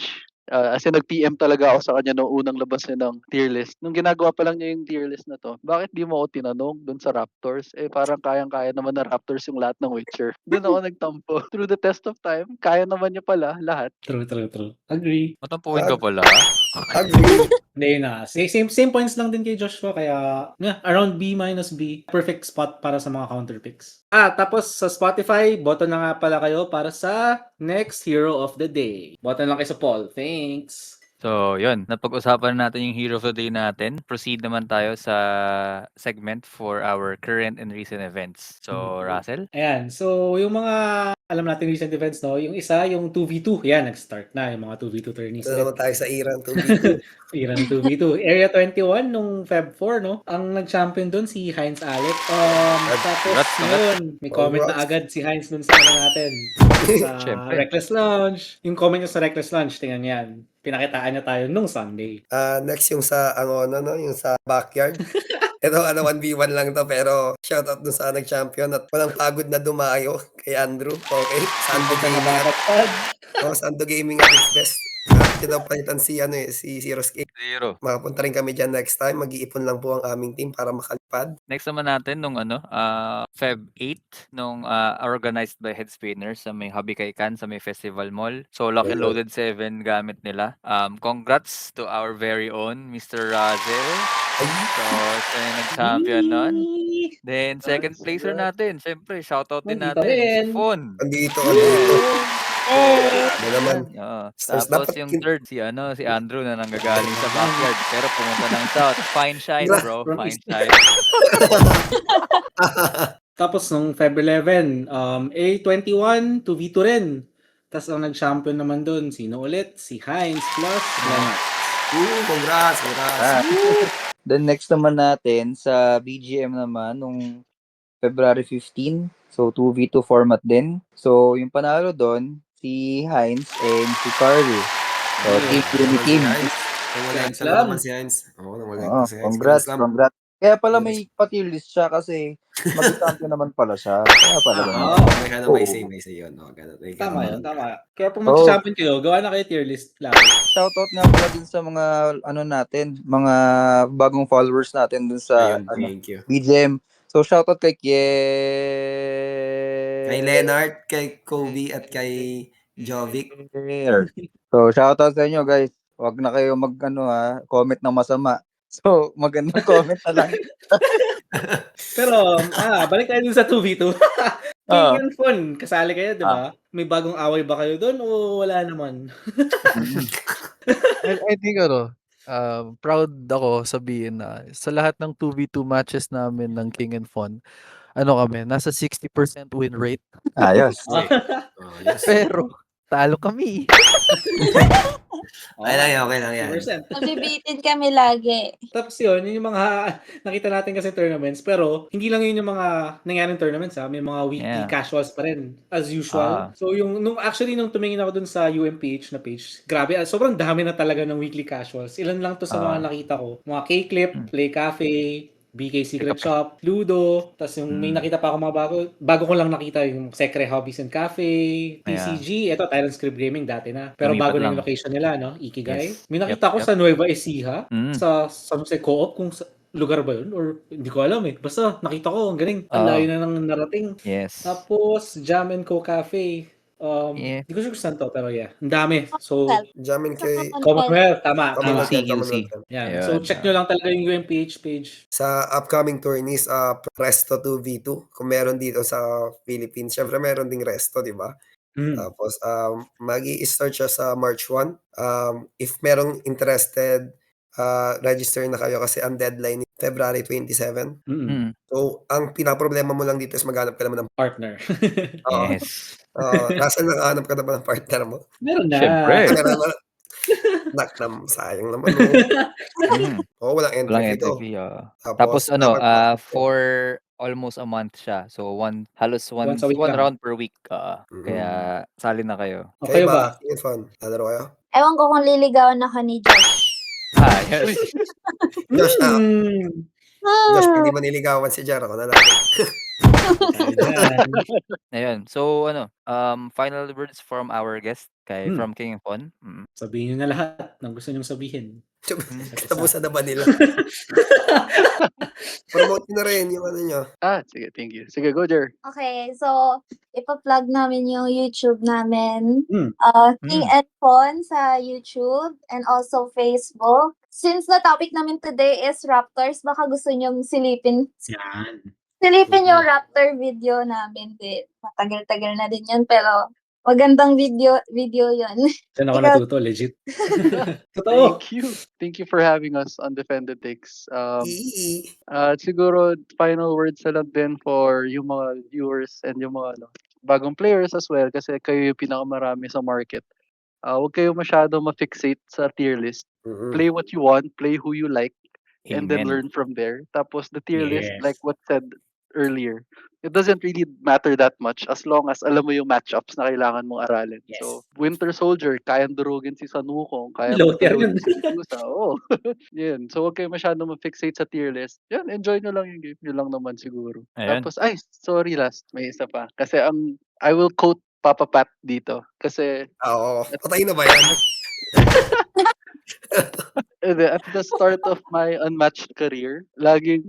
As in, nag-PM talaga ako sa kanya nung unang labas niya ng tier list. Nung ginagawa pa lang niya yung tier list na to, bakit di mo ako tinanong dun sa Raptors? Eh, parang kayang-kaya naman na Raptors yung lahat ng Witcher. Doon ako nagtampo. Through the test of time, kaya naman niya pala lahat. True. Agree. Matampuhin ka pala. Agree. Hindi na. Same points lang din kay Joshua, kaya around B minus B. Perfect spot para sa mga counter picks. Tapos sa Spotify, button na nga pala kayo para sa next hero of the day. Button lang kayo sa poll. Thanks. So, yun. Napag-usapan natin yung hero of the day natin. Proceed naman tayo sa segment for our current and recent events. So, Russell? Ayan. So, yung mga alam natin recent events, no? Yung isa, yung 2v2. Yan, nag-start na yung mga 2v2 tourneys. Ito naman tayo sa Iran 2v2. Iran 2v2. Area 21 nung Feb 4, no? Ang nag-champion dun si Heinz Alec. Tapos yun, may comment na agad si Heinz dun sa natin. Sa Reckless Launch. Yung comment niya sa Reckless Launch, tingnan yan. Pinakitaan niya tayo nung Sunday. Next yung sa yung sa backyard. Ito 1v1 lang to, pero shoutout dun sa nag-champion at walang pagod na dumayo kay Andrew. Okay? Sando Gaming Sando Gaming at its best. Ito palitan si Zero Skate. Makapunta rin kami dyan next time. Mag-iipon lang po ang aming team para makalipad. Next naman natin nung Feb 8 nung organized by Headspinners sa may Hobby Kaikan sa may Festival Mall. So Lock and Loaded 7 gamit nila. Congrats to our very own Mr. Razel. So siya yung nag-champion nun. Then second placer natin, syempre shoutout din natin si Fon. Andito. Naman. Tapos yung third si Andrew na nanggagaling sa backyard pero pumunta ng south. Fine shine, bro. Fine shine. Tapos nung Feb 11, A21 2v2 rin. Tapos ang nag-champion naman doon, sino ulit? Si Heinz plus Leonard. Congrats. Then next naman natin sa BGM naman nung February 15. So 2v2 format din. So yung panalo doon si Heinz and si Carly. So team. Salamat naman si Heinz. Congrats. Kaya pala may pa-tier list siya kasi mag-champion naman pala siya. Kaya pala May say yun. Tama yun. Kaya kung mag-champion kayo, gawa na kayo tier list lang. Shoutout nga pala din sa mga mga bagong followers natin dun sa Thank you. BGM. So shoutout kay Kay Leonard, kay Kobe at kay Jovic. So shoutout sa inyo guys. Huwag na kayo comment ng masama. So magandang comment na lang. Pero balik tayo dun sa 2v2. King and Fun, kasali kayo, di ba? May bagong away ba kayo doon o wala naman? I think proud ako sabihin na sa lahat ng 2v2 matches namin ng King and Fun, kami, nasa 60% win rate. Ayos. Pero Talo kami. Okay lang yan, okay lang yan. 2%. Nabibitin kami lagi. Tapos yun yung mga nakita natin kasi tournaments, pero hindi lang yun yung mga nangyaring tournaments may mga weekly Yeah. casuals pa rin as usual. So nung tumingin ako dun sa UMPH na page, grabe, sobrang dami na talaga ng weekly casuals. Ilan lang to sa mga nakita ko. Mga K-Clip, Play Cafe, BK Secret Shop, Ludo, tapos yung may nakita pa ako mga bago ko lang nakita yung Secret Hobbies and Cafe, TCG, eto Tyrant Script Gaming dati na. Pero Lumipat bago na yung lang. location nila, no? Ikigai. Yes. May nakita ko sa Nueva Ecija, Mm. sa San Jose Co-op, kung lugar ba yun? Or hindi ko alam eh. Basta nakita ko, ang galing. Ang layo na ng narating. Yes. Tapos, Jam and Co Cafe. Yeah. Hindi ko sure kung saan to, pero yeah. Ang dami. So, Jamin kay Commonwealth, tama. Commonwealth QC. yan, Commonwealth yan. Yan. Ayun, So, check nyo lang talaga yung UMPH page. Sa upcoming tourneys, Resto 2v2, kung meron dito sa Philippines. Syempre, meron ding Resto, di ba? Tapos, mag-i-start siya sa March 1. If merong interested, register na kayo kasi ang deadline is February 27. Mm. So, ang pinaproblema mo lang dito is maghanap ka naman ng Partner. Oo. Yes. Nasaan nakahanap ka naman ng partner mo? Meron na. Syempre. Sayang naman. Walang entry Walang fee to. entry fee. Tapos dapat for almost a month siya. So halos Once a week one lang. round per week. Kaya sali na kayo. Okay Kayo ba? Yun, fun. Lalaro kayo? Ewan ko kung liligawan ako ni Josh. Yes. Josh, Josh, Ah, hindi mo niligawan si Jar. Ako na lang. Ayan. Ayun. So final words from our guest from King of Fun. Sabihin nyo na lahat ng gusto nyong sabihin. Tapusan na ba nila? Promote nyo na rin yung ano nyo. Sige, thank you. Sige, go, Jer. Okay, so ipa-plug namin yung YouTube namin. Mm. King and Fun sa YouTube and also Facebook. Since the topic namin today is Raptors, baka gusto nyong silipin Yan. yung Raptor video namin. Matagal-tagal na din yun, pero magandang video yun. Diyan ako Ikaw- natuto, legit. Totoo. Thank you. Thank you for having us on Defended Takes. Ii. Siguro, final words na lang din for yung mga viewers and yung mga bagong players as well kasi kayo yung pinakamarami sa market. Huwag kayo masyado ma-fixate sa tier list. Play what you want, play who you like, and then Amen. learn from there. Tapos the tier list, Yes. like what said earlier, it doesn't really matter that much as long as alam mo yung matchups na kailangan mong aralin. Yes. So, Winter Soldier, kayang durugin si Sun Wukong, kaya Loader durugin yun. si Medusa. Oo. Yun. So, huwag kayo masyado ma-fixate sa tier list. Yan, enjoy nyo lang yung game. Yun lang naman siguro. Ayan. Tapos, sorry last. May isa pa. Kasi I will quote Papa Pat dito. Kasi Oo. Patay na ba yan? at the start of my unmatched career, lagi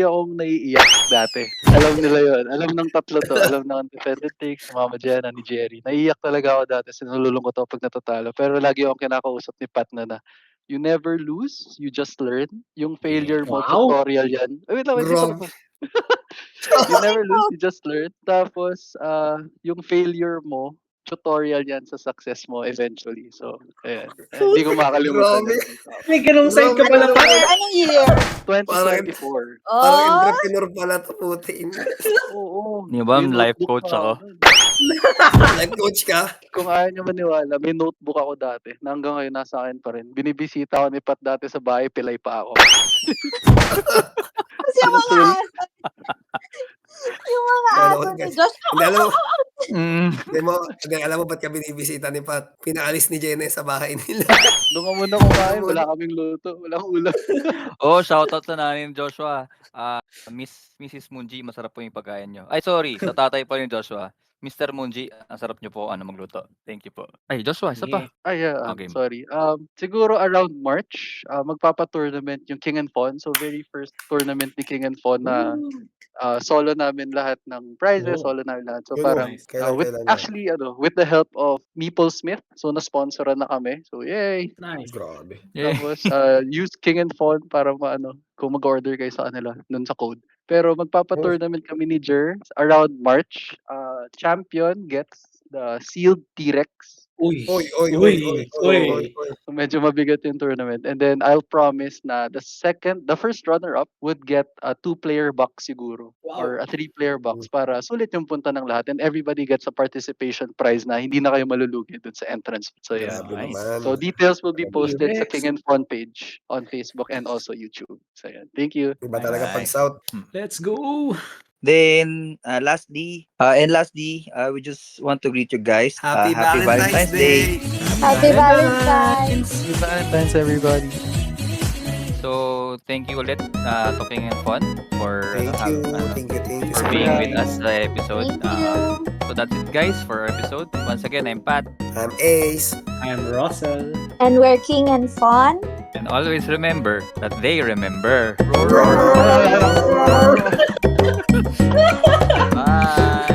akong naiiyak dati. Alam nila yon. Alam ng tatlo to. Alam ng Defended Takes, ni Mama Jenna, ni Jerry. Naiiyak talaga ako dati. Sinululungkot ako pag natatalo. Pero lagi akong kinakausap ni Pat na you never lose, you just learn. Yung failure mo, Wow. tutorial yan. Wait lang, hindi pa Grabe. tapos. You never lose, you just learn. Tapos, yung failure mo, tutorial yan sa success mo eventually. So, ayan. Hindi ko makalimutan. Grabe. May ganong side ka pala pa. Anong year? 2024. Parang Oh, entrepreneur pala to, putin. Oo. Di ba, May life notebook coach pa ako? Life coach ka? Kung ayaw niyo maniwala, may notebook ako dati na hanggang ngayon nasa akin pa rin. Binibisita ako ni Pat dati sa bahay, pilay pa ako. kasi yung mga aso ni Josh. Hindi, alam mo, Mm. alam mo ba't ka binibisita ni Pat? Pinaalis ni Jenna sa bahay nila. Doon ka muna kumain, wala kaming luto, walang ulam. Shoutout sa nanay ni Joshua. Mrs. Munji, masarap po yung pagkain nyo. Ay, sorry. Sa tatay po ni Joshua. Mr. Munji, ang sarap nyo po magluto. Thank you po. Ay, Joshua, isa pa. Yeah, Okay. sorry. Siguro around March, magpapa-tournament yung King and Fon. So, very first tournament ni King and Fon na solo namin lahat ng prizes, Oh. solo namin lahat. So, Yun, parang, nice. Kailan yan? actually, with the help of Meeple Smith, so na-sponsoran na kami. So, yay! Nice. Grabe. Yeah. Tapos, use King and Fon para kung mag-order kayo sa kanila, dun sa code. Pero magpapa-tournament kami ni Jer around March. Champion gets the sealed T-Rex Uy. Uy, uy, Uy. uy, uy, uy, Uy. uy. So medyo mabigat yung tournament. And then I'll promise na the first runner-up would get a 2-player box siguro. Wow. Or a 3-player box para sulit yung punta ng lahat. And everybody gets a participation prize na hindi na kayo malulugi dun sa entrance. So yeah. Grabe Nice. naman. So details will be posted sa Rex. King and Fun page on Facebook and also YouTube. So yeah. Thank you. Iba talaga pag Nice. South. Let's go. Then, lastly, we just want to greet you guys. Happy Happy Valentine's Day. Happy Valentine's! Happy Valentine's, everybody. So, thank you ulit, to King and Fun for Thank you. Thank you for so being much. with us sa episode. Thank you! So that's it, guys, for our episode. Once again, I'm Pat. I'm Ace. I'm Russell. And we're King and Fun. And always remember that they remember. Bye!